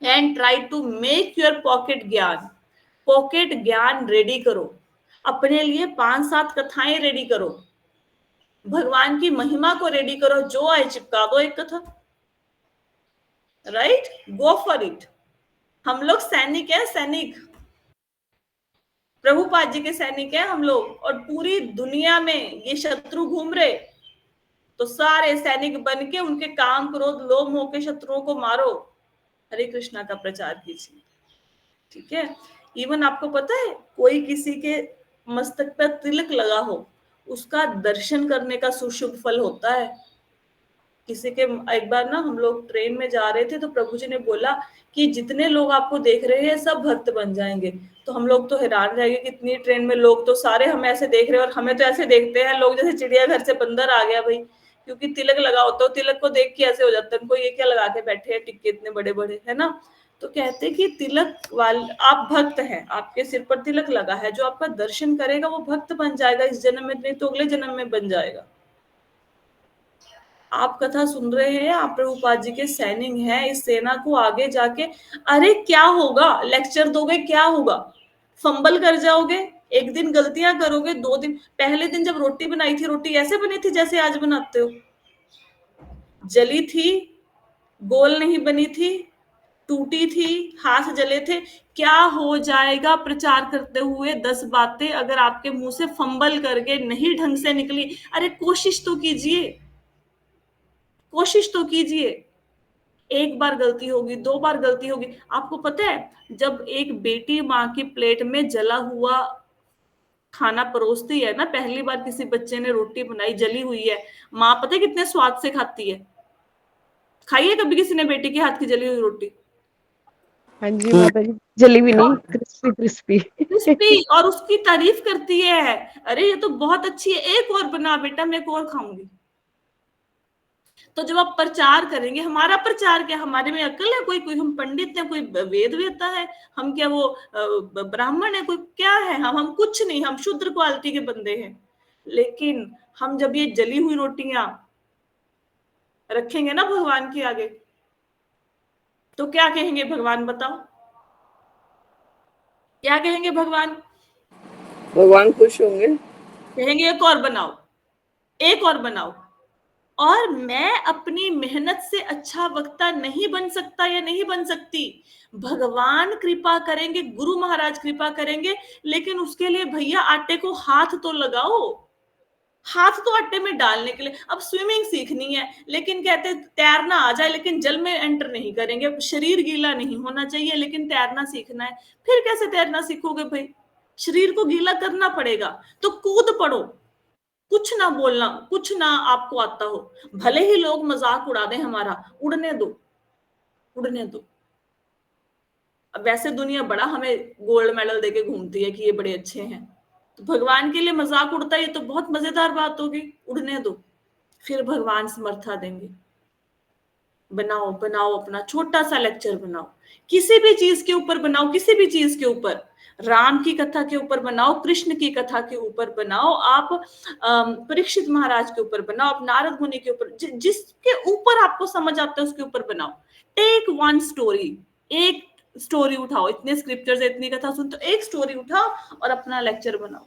and try to make your pocket ज्ञान रेडी करो। अपने लिए 5-7 कथाएं रेडी करो, भगवान की महिमा को रेडी करो, जो आए चिपका दो एक कथा। Right, go for it. हम लोग सैनिक हैं, सैनिक, प्रभुपाद जी के सैनिक हैं हम लोग, और पूरी दुनिया में ये शत्रु घूम रहे, तो सारे सैनिक बन के उनके काम क्रोध लोभ मोह के शत्रुओं को मारो, हरे कृष्णा का प्रचार कीजिए। ठीक है? इवन आपको पता है, कोई किसी के मस्तक पर तिलक लगा हो, उसका दर्शन करने का सुशुभ फल होता है। किसी के, एक बार ना हम लोग ट्रेन में जा रहे थे, तो प्रभु जी ने बोला कि जितने लोग आपको देख रहे हैं सब भक्त बन जाएंगे। तो हम लोग तो हैरान रह गए कि इतनी ट्रेन में लोग तो सारे हमें ऐसे देख रहे हैं, और हमें तो ऐसे देखते हैं लोग जैसे चिड़ियाघर से बंदर आ गया भाई, क्योंकि तिलक लगा होता है, तिलक को देख के ऐसे हो जाता है उनको, ये क्या लगा के बैठे हैं टिक्के इतने बड़े बड़े, है ना? तो कहते कि तिलक वाले, आप भक्त हैं, आपके सिर पर तिलक लगा है, जो आपका दर्शन करेगा वो भक्त बन जाएगा, इस जन्म में नहीं तो अगले जन्म में बन जाएगा। आप कथा सुन रहे हैं, आप प्रभुपाद जी के सैनिक हैं, इस सेना को आगे जाके, अरे क्या होगा, लेक्चर दोगे क्या होगा? फंबल कर जाओगे, एक दिन गलतियां करोगे, 2 दिन, पहले दिन जब रोटी बनाई थी, रोटी ऐसे बनी थी जैसे आज बनाते हो? जली थी, गोल नहीं बनी थी, टूटी थी, हाथ जले थे। क्या हो जाएगा प्रचार करते हुए 10 बातें अगर आपके मुंह से फंबल करके नहीं ढंग से निकली? अरे कोशिश तो कीजिए, कोशिश तो कीजिए। एक बार गलती होगी, 2 बार गलती होगी। आपको पता है, जब एक बेटी माँ की प्लेट में जला हुआ खाना परोसती है ना, पहली बार किसी बच्चे ने रोटी बनाई जली हुई है, माँ पता है कितने स्वाद से खाती है? खाई है कभी किसी ने बेटी के हाथ की जली हुई रोटी? हाँ जी माता जी, जली भी नहीं, क्रिस्पी क्रिस्पी। क्रिस्पी, और उसकी तारीफ करती है, अरे ये तो बहुत अच्छी है, एक और बना बेटा, मैं एक और खाऊंगी। तो जब आप प्रचार करेंगे, हमारा प्रचार क्या, हमारे में अकल है? कोई हम पंडित है, कोई वेद वेदता है? हम क्या वो ब्राह्मण है? कोई क्या है? हम कुछ नहीं, हम शुद्र क्वालिटी के बंदे हैं। लेकिन हम जब ये जली हुई रोटियां रखेंगे ना भगवान के आगे, तो क्या कहेंगे भगवान, बताओ? क्या कहेंगे भगवान? भगवान खुश होंगे, कहेंगे एक और बनाओ, एक और बनाओ। और मैं अपनी मेहनत से अच्छा वक्ता नहीं बन सकता या नहीं बन सकती, भगवान कृपा करेंगे, गुरु महाराज कृपा करेंगे, लेकिन उसके लिए भैया आटे को हाथ तो लगाओ, हाथ तो आटे में डालने के लिए। अब स्विमिंग सीखनी है, लेकिन कहते तैरना आ जाए, लेकिन जल में एंटर नहीं करेंगे, शरीर गीला नहीं होना चाहिए, लेकिन तैरना सीखना है। फिर कैसे तैरना सीखोगे भाई? शरीर को गीला करना पड़ेगा, तो कूद पड़ो। कुछ ना बोलना, कुछ ना आपको आता हो, भले ही लोग मजाक उड़ा दें हमारा, उड़ने दो, उड़ने दो। अब वैसे दुनिया बड़ा हमें गोल्ड मेडल देके घूमती है कि ये बड़े अच्छे हैं, तो भगवान के लिए मजाक उड़ता है, ये तो बहुत मजेदार बात होगी, उड़ने दो, फिर भगवान समर्था देंगे। बनाओ बनाओ, अपना छोटा सा लेक्चर बनाओ, किसी भी चीज के ऊपर बनाओ, किसी भी चीज के ऊपर, राम की कथा के ऊपर बनाओ, कृष्ण की कथा के ऊपर बनाओ, आप परीक्षित महाराज के ऊपर बनाओ, आप नारद मुनि के ऊपर, जिसके ऊपर आपको समझ आता है उसके ऊपर बनाओ। टेक वन स्टोरी, एक स्टोरी उठाओ, इतने स्क्रिप्चर्स, इतनी कथा सुनते, एक स्टोरी उठाओ और अपना लेक्चर बनाओ।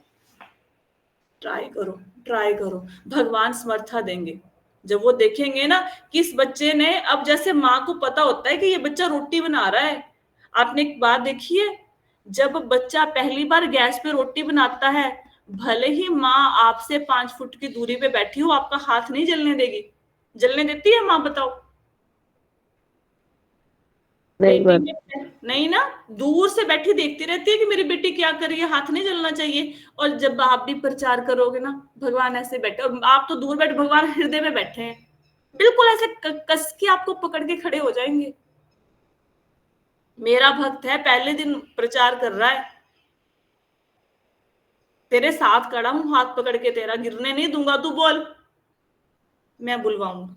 ट्राई करो, ट्राई करो, भगवान समर्था देंगे। जब वो देखेंगे ना कि इस बच्चे ने, अब जैसे माँ को पता होता है कि ये बच्चा रोटी बना रहा है, आपने एक बात देखी है, जब बच्चा पहली बार गैस पे रोटी बनाता है, भले ही माँ आपसे 5 फुट की दूरी पे बैठी हो, आपका हाथ नहीं जलने देगी। जलने देती है माँ, बताओ? नहीं बेटी माता। में नहीं ना, दूर से बैठी देखती रहती है कि मेरी बेटी क्या कर रही है, हाथ नहीं जलना चाहिए। और जब आप भी प्रचार करोगे ना, भगवान ऐसे बैठे, और आप तो दूर बैठे, भगवान हृदय में बैठे हैं, बिल्कुल ऐसे कस के आपको पकड़ के खड़े हो जाएंगे। मेरा भक्त है, पहले दिन प्रचार कर रहा है, तेरे साथ खड़ा हूं, हाथ पकड़ के, तेरा गिरने नहीं दूंगा, तू बोल, मैं बुलवाऊंगा।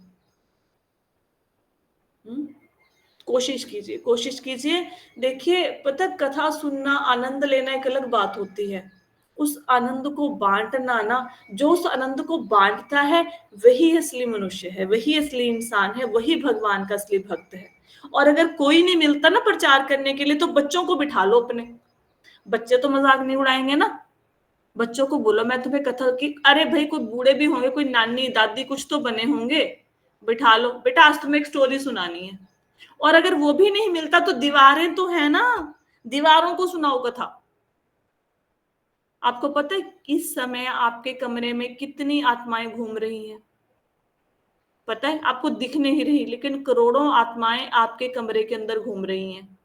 कोशिश कीजिए, कोशिश कीजिए। देखिए, पता, कथा सुनना, आनंद लेना एक अलग बात होती है, उस आनंद को बांटना ना, जो उस आनंद को बांटता है वही असली मनुष्य है, वही असली इंसान है, वही भगवान का असली भक्त है। और अगर कोई नहीं मिलता ना प्रचार करने के लिए, तो बच्चों को बिठा लो अपने, बच्चे तो मजाक नहीं उड़ाएंगे ना, बच्चों को बोलो मैं तुम्हें कथा की, अरे भाई कोई बूढ़े भी होंगे, कोई नानी दादी कुछ तो बने होंगे, बिठा लो, बेटा आज तुम्हें एक स्टोरी सुनानी है। और अगर वो भी नहीं मिलता तो दीवारें तो है ना, दीवारों को सुनाओ कथा। आपको पता है इस समय आपके कमरे में कितनी आत्माएं घूम रही हैं? पता है? आपको दिख नहीं रही, लेकिन करोड़ों आत्माएं आपके कमरे के अंदर घूम रही हैं।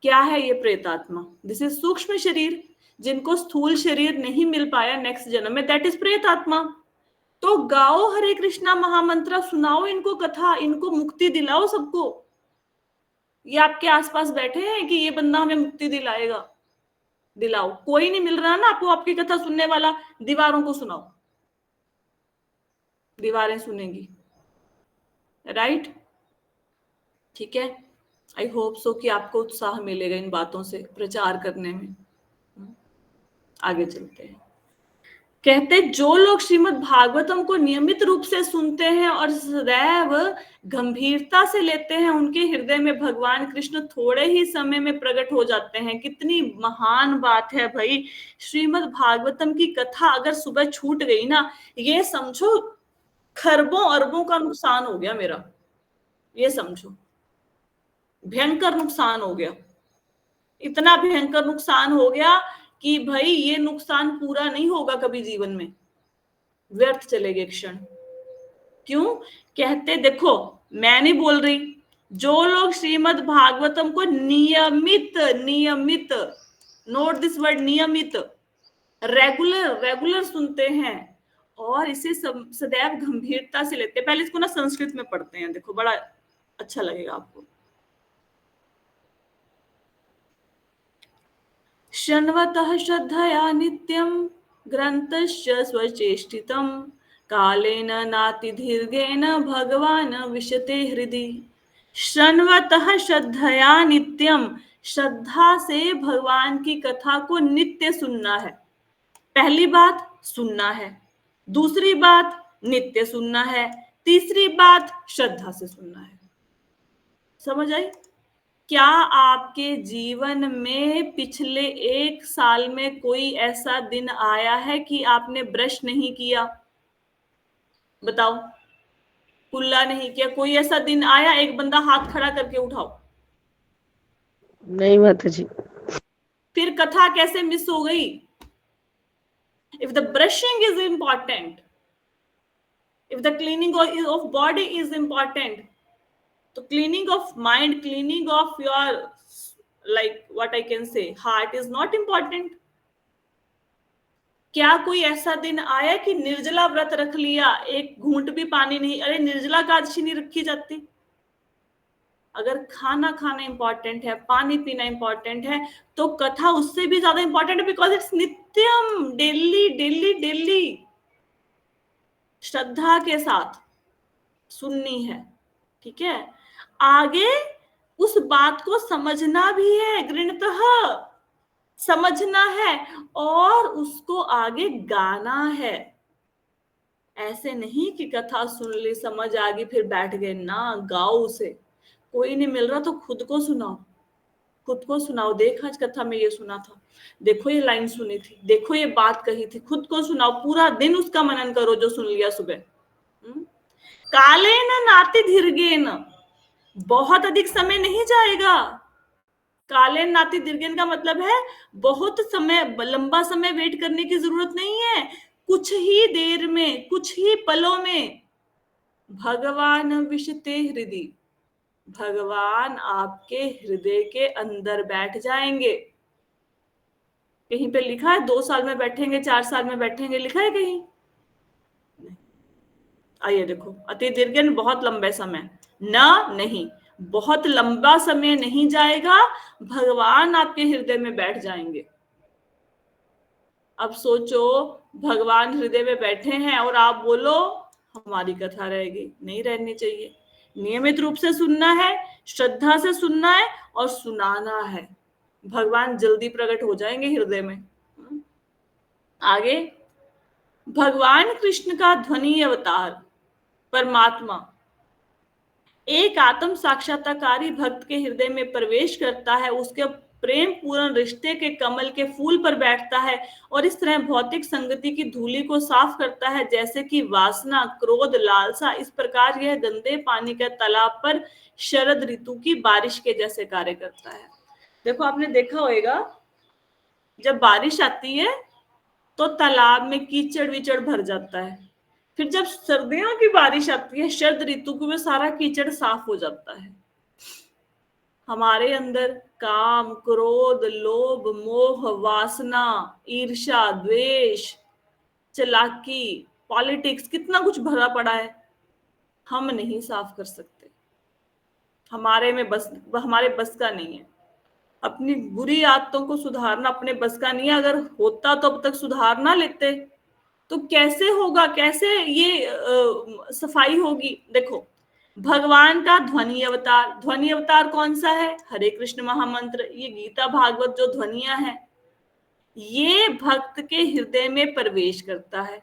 क्या है ये? प्रेत आत्मा। दिस इज सूक्ष्म शरीर, जिनको स्थूल शरीर नहीं मिल पाया नेक्स्ट जन्म में, दैट इज प्रेत आत्मा। तो गाओ हरे कृष्णा महामंत्र, सुनाओ इनको कथा, इनको मुक्ति दिलाओ सबको। ये आपके आसपास बैठे हैं कि ये बंदा हमें मुक्ति दिलाएगा, दिलाओ। कोई नहीं मिल रहा ना आपको आपकी कथा सुनने वाला, दीवारों को सुनाओ, दीवारें सुनेंगी, राइट? ठीक है, आई होप सो कि आपको उत्साह मिलेगा इन बातों से प्रचार करने में। आगे चलते हैं। कहते, जो लोग श्रीमद् भागवतम को नियमित रूप से सुनते हैं और सदैव गंभीरता से लेते हैं, उनके हृदय में भगवान कृष्ण थोड़े ही समय में प्रकट हो जाते हैं। कितनी महान बात है भाई! श्रीमद् भागवतम की कथा अगर सुबह छूट गई ना, ये समझो खरबों अरबों का नुकसान हो गया मेरा, ये समझो भयंकर नुकसान हो गया, इतना भयंकर नुकसान हो गया कि भाई ये नुकसान पूरा नहीं होगा कभी जीवन में, व्यर्थ चलेगे क्षण। क्यों? कहते, देखो मैं नहीं बोल रही, जो लोग श्रीमद् भागवतम को नियमित नियमित, नोट दिस वर्ड, नियमित, रेगुलर रेगुलर सुनते हैं और इसे सदैव गंभीरता से लेते हैं। पहले इसको ना संस्कृत में पढ़ते हैं, देखो बड़ा अच्छा लगेगा आपको। शृण्वतः श्रद्धया नित्यं ग्रन्थश्च स्वचेष्टितं, कालेन नातिदीर्घेन भगवान् विशते हृदि। शृण्वतः श्रद्धया नित्यम, श्रद्धा से भगवान की कथा को नित्य सुनना है। पहली बात सुनना है, दूसरी बात नित्य सुनना है, तीसरी बात श्रद्धा से सुनना है। समझ आई? क्या आपके जीवन में पिछले 1 साल में कोई ऐसा दिन आया है कि आपने ब्रश नहीं किया? बताओ, कुल्ला नहीं किया, कोई ऐसा दिन आया? एक बंदा हाथ खड़ा करके उठाओ। नहीं माता जी। फिर कथा कैसे मिस हो गई? If the brushing is important, if the cleaning of body is important, तो cleaning of mind, cleaning of your, like what I can say, heart is not important. क्या कोई ऐसा दिन आया कि निर्जला व्रत रख लिया, एक घूंट भी पानी नहीं? अरे निर्जला एकादशी नहीं रखी जाती? अगर खाना खाना इंपॉर्टेंट है, पानी पीना इंपॉर्टेंट है, तो कथा उससे भी ज्यादा इंपॉर्टेंट है, बिकॉज इट्स नित्यम, डेली डेली डेली श्रद्धा के साथ सुननी है। ठीक है, आगे उस बात को समझना भी है, गृणतः समझना है, और उसको आगे गाना है। ऐसे नहीं कि कथा सुन ली, समझ आ गई, फिर बैठ गए ना, गाओ उसे। कोई नहीं मिल रहा तो खुद को सुनाओ, खुद को सुनाओ। देख आज कथा में ये सुना था, देखो ये लाइन सुनी थी, देखो ये बात कही थी, खुद को सुनाओ। पूरा दिन उसका मनन करो जो सुन लिया सुबह। काले न नाति धीर्गेन, बहुत अधिक समय नहीं जाएगा। काले नाति दीर्घेन का मतलब है बहुत समय, लंबा समय वेट करने की जरूरत नहीं है। कुछ ही देर में, कुछ ही पलों में भगवान विशते हृदय, भगवान आपके हृदय के अंदर बैठ जाएंगे। कहीं पे लिखा है 2 साल में बैठेंगे, 4 साल में बैठेंगे, लिखा है कहीं? आइए देखो, अति दीर्घन बहुत लंबे समय, नहीं, बहुत लंबा समय नहीं जाएगा, भगवान आपके हृदय में बैठ जाएंगे। अब सोचो, भगवान हृदय में बैठे हैं और आप बोलो हमारी कथा रहेगी, नहीं रहनी चाहिए। नियमित रूप से सुनना है, श्रद्धा से सुनना है और सुनाना है, भगवान जल्दी प्रकट हो जाएंगे हृदय में। आगे, भगवान कृष्ण का ध्वनि अवतार परमात्मा एक आत्म साक्षात्कारी भक्त के हृदय में प्रवेश करता है, उसके प्रेम पूर्ण रिश्ते के कमल के फूल पर बैठता है और इस तरह भौतिक संगति की धूली को साफ करता है, जैसे कि वासना, क्रोध, लालसा। इस प्रकार यह गंदे पानी के तालाब पर शरद ऋतु की बारिश के जैसे कार्य करता है। देखो, आपने देखा होगा जब बारिश आती है तो तालाब में कीचड़ विचड़ भर जाता है, फिर जब सर्दियों की बारिश आती है, शरद ऋतु में सारा कीचड़ साफ हो जाता है। हमारे अंदर काम, क्रोध, लोभ, मोह, वासना, ईर्ष्या, द्वेष, चालाकी, पॉलिटिक्स, कितना कुछ भरा पड़ा है, हम नहीं साफ कर सकते। हमारे बस का नहीं है। अपनी बुरी आदतों को सुधारना अपने बस का नहीं है। अगर होता तो अब तक सुधार ना लेते, तो कैसे होगा, कैसे ये सफाई होगी? देखो, भगवान का ध्वनि अवतार, ध्वनि अवतार कौन सा है? हरे कृष्ण महामंत्र, ये गीता भागवत जो ध्वनियां हैं, ये भक्त के हृदय में प्रवेश करता है।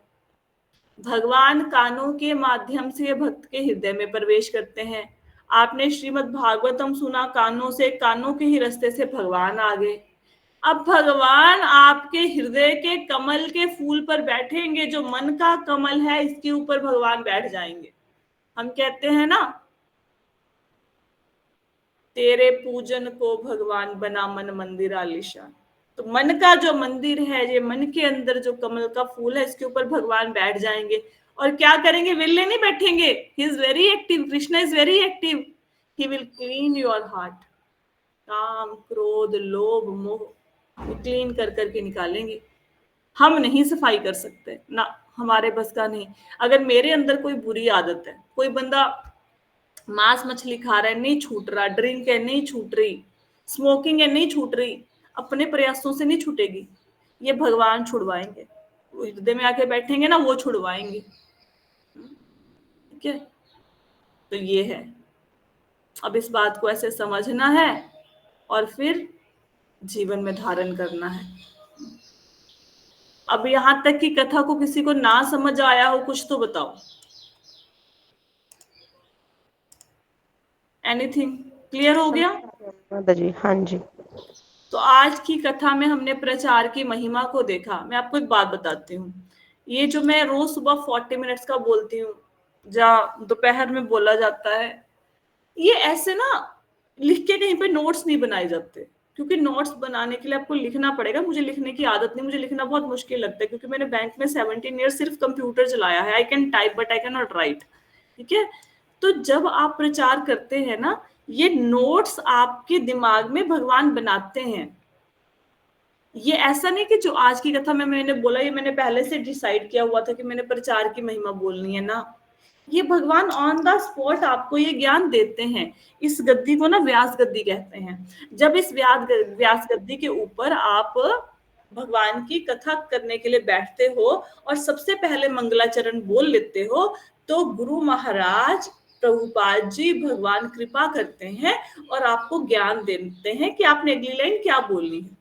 भगवान कानों के माध्यम से भक्त के हृदय में प्रवेश करते हैं। आपने श्रीमद् भागवतम सुना, कानों से, कानों के ही रास्ते से भगवान आ गए। अब भगवान आपके हृदय के कमल के फूल पर बैठेंगे, जो मन का कमल है, इसके ऊपर भगवान बैठ जाएंगे। हम कहते हैं ना, तेरे पूजन को भगवान बना मन मंदिर आलीशान। तो मन का जो मंदिर है, ये मन के अंदर जो कमल का फूल है, इसके ऊपर भगवान बैठ जाएंगे। और क्या करेंगे? विले नहीं बैठेंगे, he is very active, Krishna is very active. He will clean your heart. काम, क्रोध, लोभ, मोह क्लीन कर करके निकालेंगे। हम नहीं सफाई कर सकते ना, हमारे बस का नहीं। अगर मेरे अंदर कोई बुरी आदत है, कोई बंदा मांस मछली खा रहा है, नहीं छूट रहा, ड्रिंक है नहीं छूट रही, स्मोकिंग है नहीं छूट रही, अपने प्रयासों से नहीं छूटेगी, ये भगवान छुड़वाएंगे। हृदय में आके बैठेंगे ना, वो छुड़वाएंगे। ठीक है, तो ये है। अब इस बात को ऐसे समझना है और फिर जीवन में धारण करना है। अब यहां तक की कथा को किसी को ना समझ आया हो, कुछ तो बताओ। एनीथिंग क्लियर हो गया? माता जी, हाँ जी। तो आज की कथा में हमने प्रचार की महिमा को देखा। मैं आपको एक बात बताती हूँ, ये जो मैं रोज सुबह 40 मिनट्स का बोलती हूँ, जहाँ दोपहर में बोला जाता है, ये ऐसे ना लिख के कहीं पे नोट्स नहीं बनाए जाते, क्योंकि नोट्स बनाने के लिए आपको लिखना पड़ेगा। मुझे लिखने की आदत नहीं, मुझे लिखना बहुत मुश्किल लगता है, क्योंकि मैंने बैंक में 17 ईयर्स सिर्फ कंप्यूटर चलाया है। I can type but I can not right. ठीक है, तो जब आप प्रचार करते हैं ना, ये नोट्स आपके दिमाग में भगवान बनाते हैं। ये ऐसा नहीं कि जो आज की कथा में मैंने बोला ये मैंने पहले से डिसाइड किया हुआ था कि मैंने प्रचार की महिमा बोलनी है ना। ये भगवान ऑन द स्पॉट आपको ये ज्ञान देते हैं। इस गद्दी को ना व्यास गद्दी कहते हैं। जब इस व्यास गद्दी के ऊपर आप भगवान की कथा करने के लिए बैठते हो और सबसे पहले मंगलाचरण बोल लेते हो, तो गुरु महाराज प्रभुपाद जी भगवान कृपा करते हैं और आपको ज्ञान देते हैं कि आपने अगली लाइन क्या बोलनी है।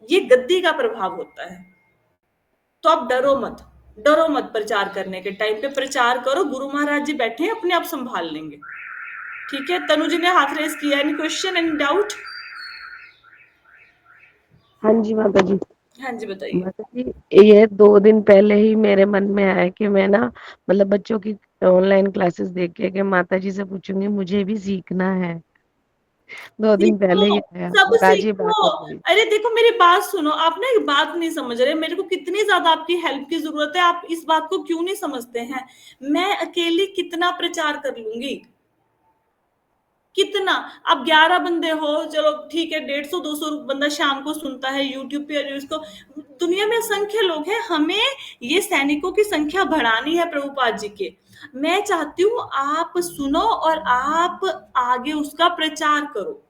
ये गद्दी का प्रभाव होता है। तो आप डरो मत प्रचार करने के टाइम पे प्रचार करो। गुरु महाराज जी बैठे हैं, अपने आप संभाल लेंगे। ठीक है, तनु जी ने हाथ रेस किया। Any question, any doubt? हाँ जी माता जी। हाँ जी बताइए। माता जी, ये 2 दिन पहले ही मेरे मन में आया कि मैं ना मतलब बच्चों की ऑनलाइन क्लासेस देख के माता जी से पूछूंगी, मुझे भी सीखना है। 2 दिन पहले ही सीखो, आया सब और आज ये बात सीखो। हो गई। अरे देखो मेरी बात सुनो, आप ना एक बात नहीं समझ रहे, मेरे को कितनी ज्यादा आपकी हेल्प की जरूरत है। आप इस बात को क्यों नहीं समझते हैं? मैं अकेली कितना प्रचार कर लूंगी, कितना? अब 11 बंदे हो, चलो ठीक है, 150-200 बंदा शाम को सुनता है यूट्यूब पे। इसको दुनिया में असंख्य लोग हैं, हमें ये सैनिकों की संख्या बढ़ानी है प्रभुपाद जी के। मैं चाहती हूँ आप सुनो और आप आगे उसका प्रचार करो।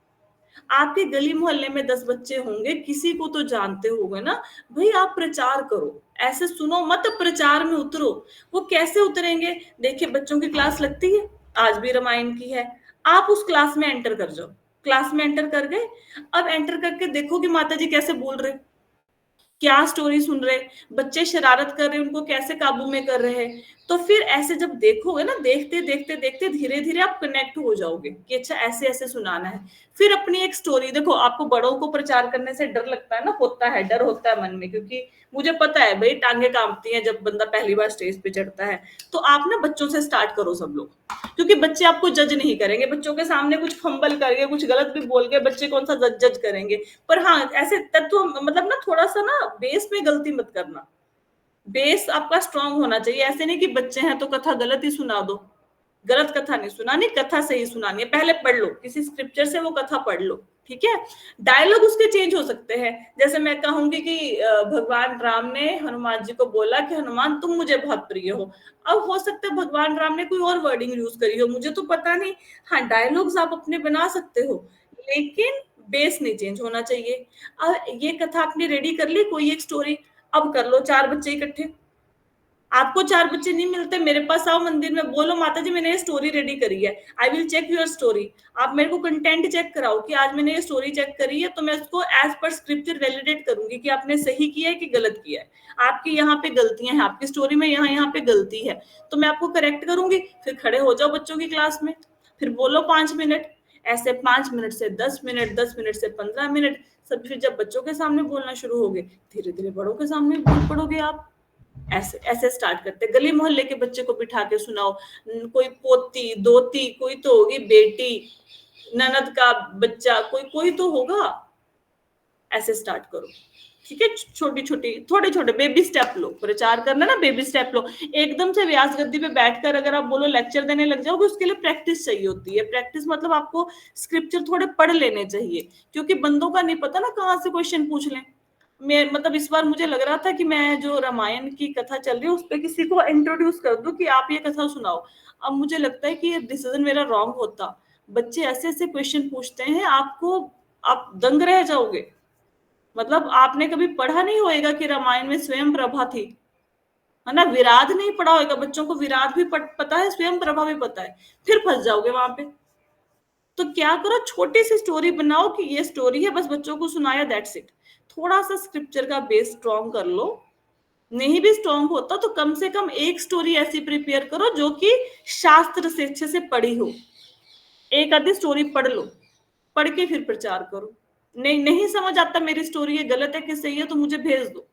आपके गली मोहल्ले में 10 बच्चे होंगे, किसी को तो जानते होगे ना भाई, आप प्रचार करो। ऐसे सुनो मत, प्रचार में उतरो। वो कैसे उतरेंगे? देखिए बच्चों की क्लास लगती है, आज भी रामायण की है, आप उस क्लास में एंटर कर जाओ। क्लास में एंटर कर गए, अब एंटर करके देखो कि माता जी कैसे बोल रहे, क्या स्टोरी सुन रहे, बच्चे शरारत कर रहे, उनको कैसे काबू में कर रहे हैं। तो फिर ऐसे जब देखोगे ना, देखते देखते देखते धीरे धीरे आप कनेक्ट हो जाओगे कि अच्छा ऐसे ऐसे सुनाना है। फिर अपनी एक स्टोरी देखो। आपको बड़ों को प्रचार करने से डर लगता है ना, होता है, डर होता है मन में, क्योंकि मुझे पता है भाई टांगे कांपती हैं जब बंदा पहली बार स्टेज पे चढ़ता है। तो आप ना बच्चों से स्टार्ट करो सब लोग, क्योंकि बच्चे आपको जज नहीं करेंगे। बच्चों के सामने कुछ फंबल करके, कुछ गलत भी बोल के बच्चे कौन सा जज करेंगे। पर हाँ, ऐसे तत्व मतलब ना थोड़ा सा ना बेस में गलती मत करना। बेस आपका स्ट्रांग होना चाहिए। ऐसे नहीं कि बच्चे हैं तो कथा गलत ही सुना दो। गलत कथा नहीं सुनानी, कथा सही सुनानी है। पहले पढ़ लो, किसी स्क्रिप्चर से वो कथा पढ़ लो, ठीक है। डायलॉग उसके चेंज हो सकते हैं। जैसे मैं कहूंगी कि भगवान राम ने हनुमान जी को बोला कि हनुमान तुम मुझे बहुत प्रिय हो। अब हो सकता है भगवान राम ने कोई और वर्डिंग यूज करी हो, मुझे तो पता नहीं। हाँ, डायलॉग्स आप अपने बना सकते हो, लेकिन बेस नहीं चेंज होना चाहिए। अब ये कथा आपने रेडी कर ली, कोई एक स्टोरी, अब कर लो 4 बच्चे इकट्ठे। आपको 4 बच्चे नहीं मिलते, मेरे पास आओ मंदिर में, बोलो माता जी मैंने ये स्टोरी रेडी करी है, I will check your story. आप मेरे को कंटेंट चेक कराओ कि आज मैंने ये स्टोरी चेक करी है, तो मैं उसको एज पर स्क्रिप्चर वैलिडेट करूंगी कि आपने सही किया है कि गलत किया है। आपकी यहाँ पे गलतियां हैं, आपकी स्टोरी में यहाँ पे गलती है, तो मैं आपको करेक्ट करूंगी। फिर खड़े हो जाओ बच्चों की क्लास में, फिर बोलो 5 मिनट। ऐसे 5 मिनट से 10 मिनट, 10 मिनट से 15 मिनट, सब फिर जब बच्चों के सामने बोलना शुरू होगे, धीरे धीरे बड़ों के सामने बोल पड़ोगे आप। ऐसे ऐसे स्टार्ट करते। गली मोहल्ले के बच्चे को बिठा के सुनाओ, कोई पोती दोती, कोई तो होगी बेटी, ननद का बच्चा, कोई कोई तो होगा। ऐसे स्टार्ट करो, ठीक है। छोटी छोटी थोड़े छोटे बेबी स्टेप लो। प्रचार करना ना, बेबी स्टेप लो। एकदम से व्यास गद्दी पे बैठकर अगर आप बोलो लेक्चर देने लग जाओगे, उसके लिए प्रैक्टिस चाहिए होती है। प्रैक्टिस मतलब आपको स्क्रिप्चर थोड़े पढ़ लेने चाहिए, क्योंकि बंदों का नहीं पता ना कहाँ से क्वेश्चन पूछ लें। मैं मतलब इस बार मुझे लग रहा था कि मैं जो रामायण की कथा चल रही है उस पर किसी को इंट्रोड्यूस कर दूं कि आप ये कथा सुनाओ। अब मुझे लगता है कि ये डिसीजन मेरा रॉन्ग होता। बच्चे ऐसे ऐसे क्वेश्चन पूछते हैं, आप दंग रह जाओगे। मतलब आपने कभी पढ़ा नहीं होएगा कि रामायण में स्वयं प्रभा थी, है ना। विराट नहीं पढ़ा होगा, बच्चों को विराट भी पता है, स्वयं प्रभा भी पता है, फिर फंस जाओगे वहां पे। तो क्या करो, छोटी सी स्टोरी बनाओ कि ये स्टोरी है, बस बच्चों को सुनाया, दैट्स इट। थोड़ा सा स्क्रिप्चर का बेस स्ट्रॉन्ग कर लो। नहीं भी स्ट्रॉन्ग होता तो कम से कम एक स्टोरी ऐसी प्रिपेयर करो जो कि शास्त्र से अच्छे से पढ़ी हो। एक आधी स्टोरी पढ़ लो, पढ़ के फिर प्रचार करो। नहीं समझ आता मेरी स्टोरी ये गलत है कि सही है, तो मुझे भेज दो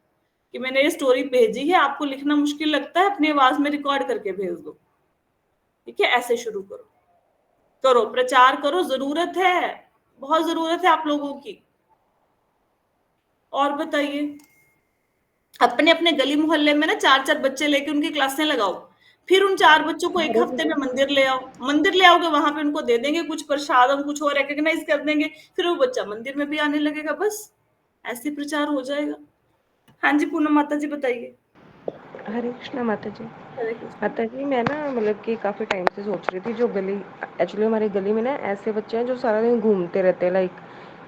कि मैंने ये स्टोरी भेजी है, आपको लिखना मुश्किल लगता है, अपनी आवाज में रिकॉर्ड करके भेज दो, ठीक है। ऐसे शुरू करो, करो प्रचार करो, जरूरत है, बहुत जरूरत है आप लोगों की। और बताइए, अपने अपने गली मोहल्ले में ना 4-4 बच्चे लेके उनकी क्लासें लगाओ। फिर उन 4 बच्चों को एक हफ्ते में मंदिर ले आओ। मंदिर ले आओगे, वहां पे उनको दे देंगे कुछ प्रसाद, हम कुछ और रिकॉग्नाइज कर देंगे, फिर वो बच्चा मंदिर में भी आने लगेगा। बस ऐसे प्रचार हो जाएगा। हाँ जी पूनम माता जी बताइए। हरे कृष्णा माता जी। हरे कृष्ण। माता जी मैं ना मतलब कि काफ़ी टाइम से सोच रही थी, जो गली एक्चुअली हमारी गली में ना ऐसे बच्चे हैं जो सारा दिन घूमते रहते हैं, लाइक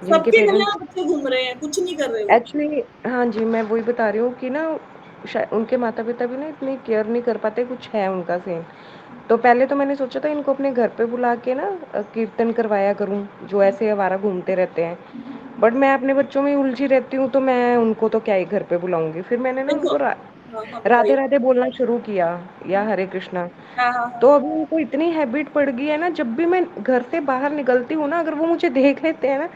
जिनके सबके गले में पेरेंट्स बच्चे घूम रहे हैं, कुछ नहीं कर रहे वो। एक्चुअली, हाँ जी मैं वही बता रही हूँ कि ना शायद उनके माता पिता भी ना इतनी केयर नहीं कर पाते, कुछ है उनका सीन। तो पहले तो मैंने सोचा था इनको अपने घर पे बुला के ना कीर्तन करवाया करूँ, जो ऐसे आवारा घूमते रहते हैं। बट मैं अपने बच्चों में उलझी रहती हूँ, तो मैं उनको तो क्या ही घर पे बुलाऊंगी। फिर मैंने ना देखो उनको हाँ हाँ राधे बताइए। राधे बोलना शुरू किया या हरे कृष्णा। हाँ हाँ हाँ। तो अभी उनको इतनी हैबिट पड़ गई है ना, जब भी मैं घर से बाहर निकलती हूँ ना, अगर वो मुझे देख लेते हैं ना,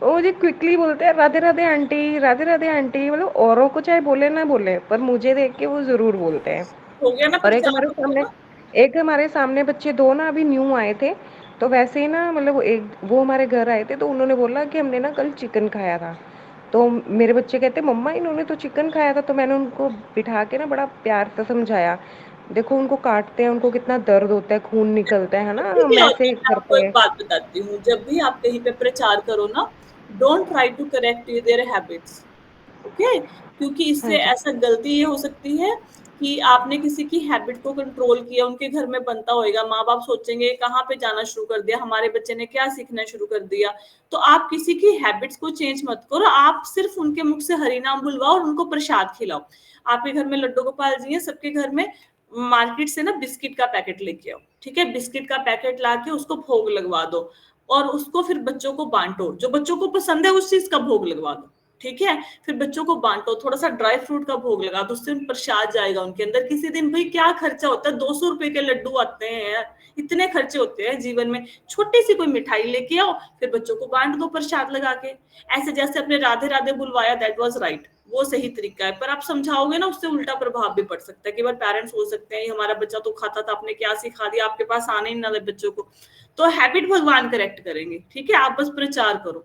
वो मुझे क्विकली बोलते हैं राधे राधे आंटी, राधे राधे आंटी। मतलब औरों को चाहे बोले ना बोले, पर मुझे देख के वो जरूर बोलते हैं। हो गया ना और प्रचार, हो गया ना। एक हमारे सामने बच्चे दो ना अभी न्यू आए थे, तो वैसे ही ना मतलब एक वो हमारे घर आए थे, तो उन्होंने बोला कि हमने ना कल चिकन खाया था। तो मेरे बच्चे कहते मम्मा इन्होंने तो चिकन खाया था। तो मैंने उनको बिठा के ना बड़ा प्यार से समझाया, देखो उनको काटते हैं, उनको कितना दर्द होता है, खून निकलता है ना, पता हम क्या होता ऐसे है, मैं आपको करते एक हैं। बात बताती हूँ, जब भी आप कहीं पे प्रचार करो ना, don't try to correct their habits, okay. क्योंकि हाँ इससे जी। ऐसा गलती ये हो सकती है कि आपने किसी की हैबिट को कंट्रोल किया, उनके घर में बनता होएगा, माँ बाप सोचेंगे कहाँ पे जाना शुरू कर दिया, हमारे बच्चे ने क्या सीखना शुरू कर दिया। तो आप किसी की हैबिट्स को चेंज मत करो, आप सिर्फ उनके मुख से हरि नाम बुलवाओ और उनको प्रसाद खिलाओ। आपके घर में लड्डू गोपाल जी हैं, सबके घर में मार्केट से ना बिस्किट का पैकेट लेके आओ, ठीक है, बिस्किट का पैकेट लाके उसको भोग लगवा दो और उसको फिर बच्चों को बांटो, जो बच्चों को पसंद है उस चीज का भोग लगवा दो, ठीक है। फिर बच्चों को बांटो, थोड़ा सा ड्राई फ्रूट का भोग लगा दो, उससे प्रसाद जाएगा उनके अंदर। किसी दिन भाई क्या खर्चा होता है, 200 रुपए के लड्डू आते हैं यार, इतने खर्चे होते हैं जीवन में, छोटी सी कोई मिठाई लेके आओ, फिर बच्चों को बांट दो प्रसाद लगा के। ऐसे जैसे अपने राधे राधे बुलवाया, दैट वाज राइट, वो सही तरीका है। पर आप समझाओगे ना, उससे उल्टा प्रभाव भी पड़ सकता है। कि बार पेरेंट्स हो सकते हैं हमारा बच्चा तो खाता था, आपने क्या सिखा दिया, आपके पास आने ही ना दे बच्चों को। तो हैबिट भगवान करेक्ट करेंगे, ठीक है, आप बस प्रचार करो,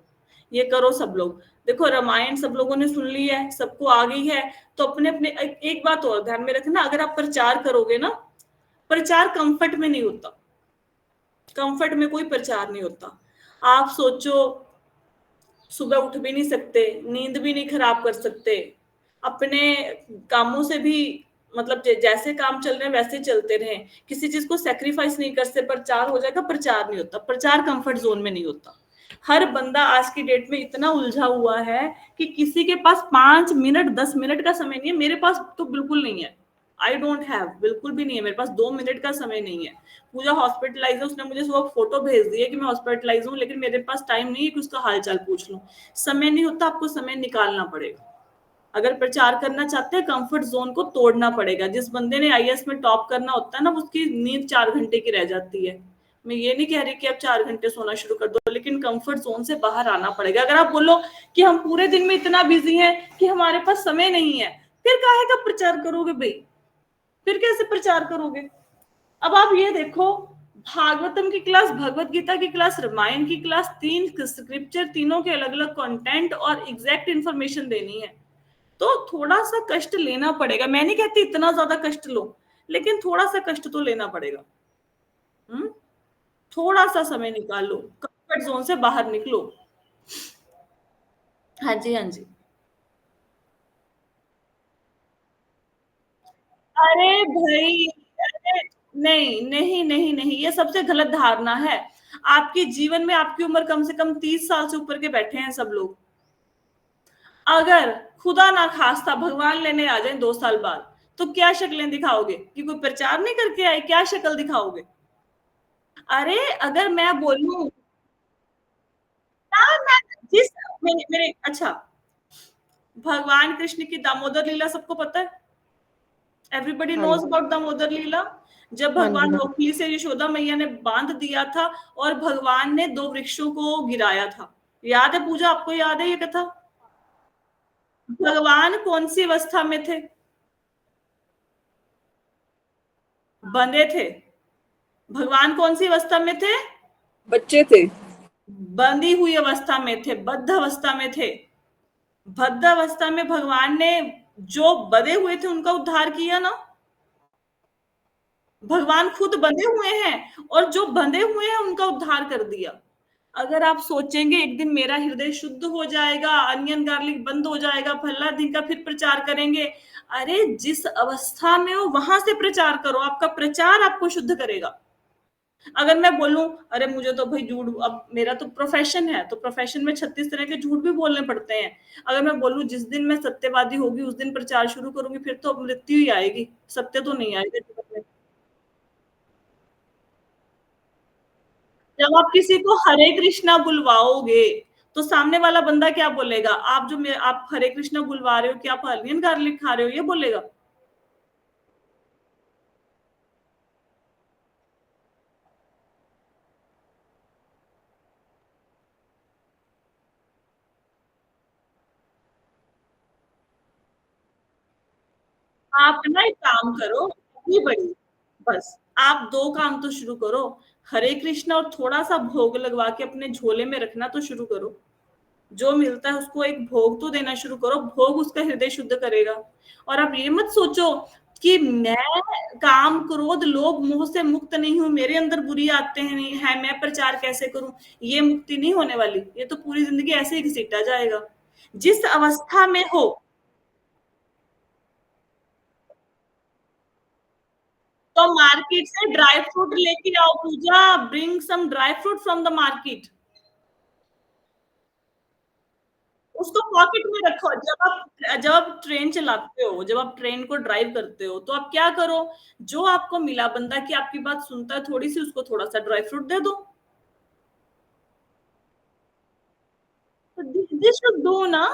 ये करो सब लोग। देखो रामायण सब लोगों ने सुन ली है, सबको आ गई है, तो अपने अपने एक बात और ध्यान में रखना, अगर आप प्रचार करोगे ना, प्रचार कंफर्ट में नहीं होता, कंफर्ट में कोई प्रचार नहीं होता। आप सोचो, सुबह उठ भी नहीं सकते, नींद भी नहीं खराब कर सकते, अपने कामों से भी मतलब जैसे काम चल रहे हैं वैसे चलते रहे, किसी चीज को सेक्रीफाइस नहीं कर सकते, प्रचार हो जाएगा, प्रचार नहीं होता। प्रचार कंफर्ट जोन में नहीं होता। हर बंदा आज की डेट में इतना उलझा हुआ है कि किसी के पास 5 मिनट 10 मिनट का समय नहीं है। मेरे पास तो बिल्कुल नहीं है, आई डोंट हैव, बिल्कुल भी नहीं है मेरे पास, 2 मिनट का समय नहीं है। पूजा हॉस्पिटलाइज है, उसने मुझे सुबह फोटो भेज दी है कि मैं हॉस्पिटलाइज हूँ, लेकिन मेरे पास टाइम नहीं है कि उसका हालचाल पूछ लूं। समय नहीं होता, आपको समय निकालना पड़ेगा। अगर प्रचार करना चाहते हैं, कंफर्ट जोन को तोड़ना पड़ेगा। जिस बंदे ने आईएएस में टॉप करना होता है ना, उसकी नींद 4 घंटे की रह जाती है। मैं ये नहीं कह रही कि आप 4 घंटे सोना शुरू कर दो, लेकिन कंफर्ट जोन से बाहर आना पड़ेगा। अगर आप बोलो कि हम पूरे दिन में इतना बिजी हैं कि हमारे पास समय नहीं है, फिर काहे का प्रचार करोगे भाई, फिर कैसे प्रचार करोगे। अब आप ये देखो, भागवतम की क्लास, भगवत गीता की क्लास, रामायण की क्लास, 3 स्क्रिप्चर, तीनों के अलग अलग कंटेंट और एग्जैक्ट इंफॉर्मेशन देनी है, तो थोड़ा सा कष्ट लेना पड़ेगा। मैं नहीं कहती इतना ज्यादा कष्ट लो, लेकिन थोड़ा सा कष्ट तो लेना पड़ेगा। थोड़ा सा समय निकाल लो, कंफर्ट जोन से बाहर निकलो। हाँ जी हाँ जी। अरे भाई, अरे नहीं नहीं नहीं नहीं, ये सबसे गलत धारणा है। आपके जीवन में आपकी उम्र कम से कम 30 साल से ऊपर के बैठे हैं सब लोग। अगर खुदा ना खास्ता भगवान लेने आ जाए 2 साल बाद, तो क्या शक्लें दिखाओगे कि कोई प्रचार नहीं करके आए, क्या शक्ल दिखाओगे। अरे अगर मैं बोलूं ना, मैं जिस मेरे अच्छा, भगवान कृष्ण की दामोदर लीला सबको पता है, एवरीबडी हाँ नोज जी। अबाउट दामोदर लीला। जब हाँ जी। भगवान हाँ लोकली से यशोदा मैया ने बांध दिया था और भगवान ने 2 वृक्षों को गिराया था, याद है पूजा, आपको याद है ये कथा। भगवान कौन सी अवस्था में थे, बंधे थे। भगवान कौन सी अवस्था में थे, बच्चे थे। बंधी हुई अवस्था में थे, बद्ध अवस्था में थे। बद्ध अवस्था में भगवान ने जो बंधे हुए थे उनका उद्धार किया ना। भगवान खुद बंधे हुए हैं और जो बंधे हुए हैं उनका उद्धार कर दिया। अगर आप सोचेंगे एक दिन मेरा हृदय शुद्ध हो जाएगा, अनियन गार्लिक बंद हो जाएगा, फला दिन का फिर प्रचार करेंगे, अरे जिस अवस्था में हो वहां से प्रचार करो, आपका प्रचार आपको शुद्ध करेगा। अगर मैं बोलूं अरे मुझे तो भाई झूठ, अब मेरा तो प्रोफेशन है, तो प्रोफेशन में 36 तरह के झूठ भी बोलने पड़ते हैं। अगर मैं बोलूं जिस दिन मैं सत्यवादी होगी उस दिन प्रचार शुरू करूंगी, फिर तो मृत्यु ही आएगी, सत्य तो नहीं आएगा जीवन में। जब आप किसी को हरे कृष्णा बुलवाओगे तो सामने वाला बंदा क्या बोलेगा, आप हरे कृष्णा बुलवा रहे हो कि आप अनियन गार्लिक खा रहे हो, ये बोलेगा। आप ना एक काम करो, इतनी बड़ी, बस आप 2 काम तो शुरू करो, हरे कृष्णा और थोड़ा सा भोग लगवा के अपने झोले में रखना तो शुरू करो। जो मिलता है उसको एक भोग तो देना शुरू करो, भोग उसका हृदय शुद्ध करेगा। और आप ये मत सोचो कि मैं काम क्रोध लोभ मोह से मुक्त नहीं हूं, मेरे अंदर बुरी आदतें नहीं है, मैं प्रचार कैसे करूं, ये मुक्ति नहीं होने वाली, ये तो पूरी जिंदगी ऐसे ही घसीटा जाएगा। जिस अवस्था में हो, तो मार्केट से ड्राई फ्रूट लेके आओ Pooja, bring some dry fruit from the market, उसको पॉकेट में रखो। जब आप ट्रेन चलाते हो, जब आप ट्रेन को ड्राइव करते हो, तो आप क्या करो, जो आपको मिला बंदा की आपकी बात सुनता है थोड़ी सी, उसको थोड़ा सा ड्राई फ्रूट दे दो। दिस शुड डू ना,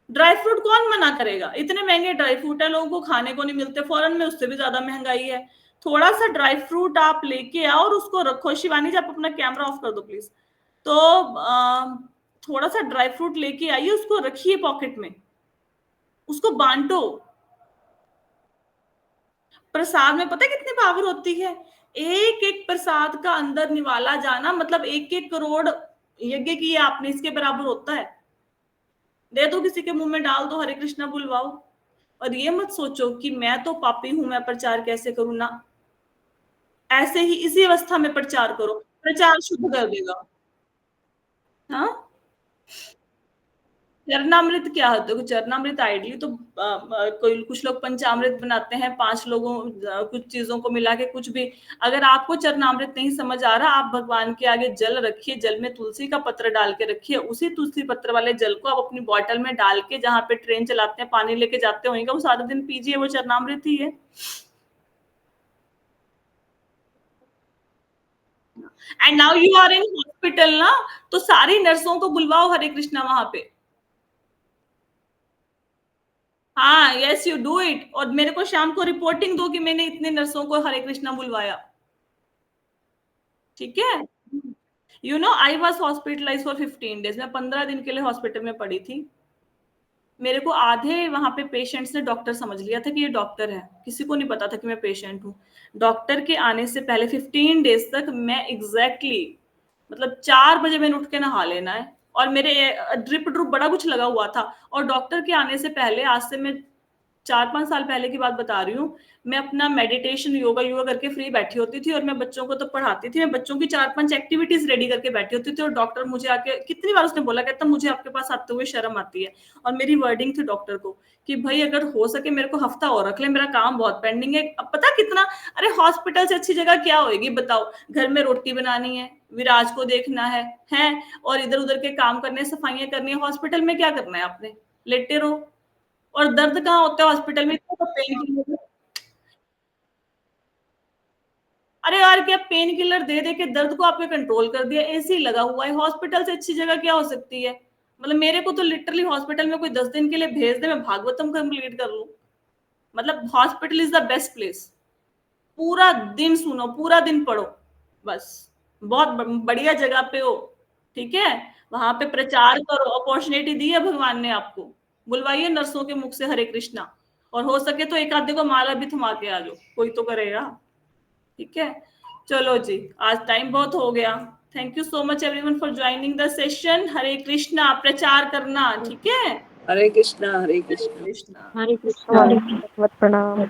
ड्राई फ्रूट कौन मना करेगा, इतने महंगे ड्राई फ्रूट है, लोगों को खाने को नहीं मिलते, फॉरेन में उससे भी ज्यादा महंगाई है। थोड़ा सा ड्राई फ्रूट आप लेके आओ और उसको रखो। शिवानी जी आप अपना कैमरा ऑफ कर दो प्लीज। तो थोड़ा सा ड्राई फ्रूट लेके आइए, उसको रखिए पॉकेट में, उसको बांटो। प्रसाद में पता है कितनी पावर होती है, एक एक प्रसाद का अंदर निवाला जाना मतलब 1-1 करोड़ यज्ञ किए आपने, इसके बराबर होता है। दे दो किसी के मुंह में, डाल दो, हरे कृष्णा बुलवाओ। और ये मत सोचो कि मैं तो पापी हूं, मैं प्रचार कैसे करूं ना, ऐसे ही इसी अवस्था में प्रचार करो, प्रचार शुद्ध कर देगा। हाँ, चरणामृत क्या होता है, चरणामृत आइडली तो कोई कुछ लोग पंचामृत बनाते हैं, 5 लोगों कुछ चीजों को मिला के कुछ भी। अगर आपको चरणामृत नहीं समझ आ रहा, आप भगवान के आगे जल रखिए, जल में तुलसी का पत्र डाल के रखिए, उसी तुलसी पत्र वाले जल को आप अपनी बॉटल में डाल के जहाँ पे ट्रेन चलाते हैं पानी लेके जाते होंगे, वो सारा दिन पीजिए, वो चरणामृत ही है। And now you are in hospital ना, तो सारी नर्सों को बुलवाओ हरे कृष्णा वहां पे। हाँ, यस यू डू इट, और मेरे को शाम को रिपोर्टिंग दो कि मैंने इतने नर्सों को हरे कृष्णा बुलवाया, ठीक है। You know I was hospitalise for 15 days, मैं 15 दिन के लिए हॉस्पिटल में पड़ी थी। मेरे को आधे वहां पे पेशेंट्स ने डॉक्टर समझ लिया था कि ये डॉक्टर है, किसी को नहीं पता था कि मैं पेशेंट हूँ। डॉक्टर के आने से पहले 15 डेज तक मैं एग्जैक्टली मतलब 4 बजे मैंने उठ के नहा लेना है, और मेरे ड्रिप ड्रुप बड़ा कुछ लगा हुआ था। और डॉक्टर के आने से पहले, आज से मैं 4-5 साल पहले की बात बता रही हूँ, मैं अपना मेडिटेशन योगा करके फ्री बैठी होती थी, और मैं बच्चों को तो पढ़ाती थी, मैं बच्चों की 4-5 एक्टिविटीज रेडी करके बैठी होती थी। और डॉक्टर मुझे आके कितनी बार उसने बोला, कहता मुझे आपके पास आते हुए शर्म आती है। और मेरी वर्डिंग थी डॉक्टर को कि भाई अगर हो सके मेरे को हफ्ता और रख ले, मेरा काम बहुत पेंडिंग है। अब पता कितना, अरे हॉस्पिटल से अच्छी जगह क्या होगी बताओ, घर में रोटी बनानी है, विराज को देखना है और इधर उधर के काम करने, सफाइयां करनी है। हॉस्पिटल में क्या करना है आपने, लेटे रहो। और दर्द कहाँ होता है हॉस्पिटल में, तो पेन किलर। अरे यार क्या पेन किलर दे दे के दर्द को आपने कंट्रोल कर दिया, एसी लगा हुआ है, हॉस्पिटल से अच्छी जगह क्या हो सकती है। मतलब मेरे को तो लिटरली हॉस्पिटल में कोई 10 दिन के लिए भेज दे, मैं भागवतम कंप्लीट कर लूं। मतलब hospital is the best place. पूरा दिन सुनो, पूरा दिन पढ़ो, बस बहुत बढ़िया जगह पे हो, ठीक है। वहां पे प्रचार करो, अपॉर्चुनिटी दी है भगवान ने आपको, बुलवाइए नर्सों के मुख से हरे कृष्णा। और हो सके तो एक आधे को माला भी थमा के आ जाओ, कोई तो करेगा, ठीक है। चलो जी, आज टाइम बहुत हो गया। Thank you so much everyone for joining the session. Hare Krishna, प्रचार करना, ठीक है। हरे कृष्णा, हरे कृष्णा। हरे कृष्णा, प्रणाम।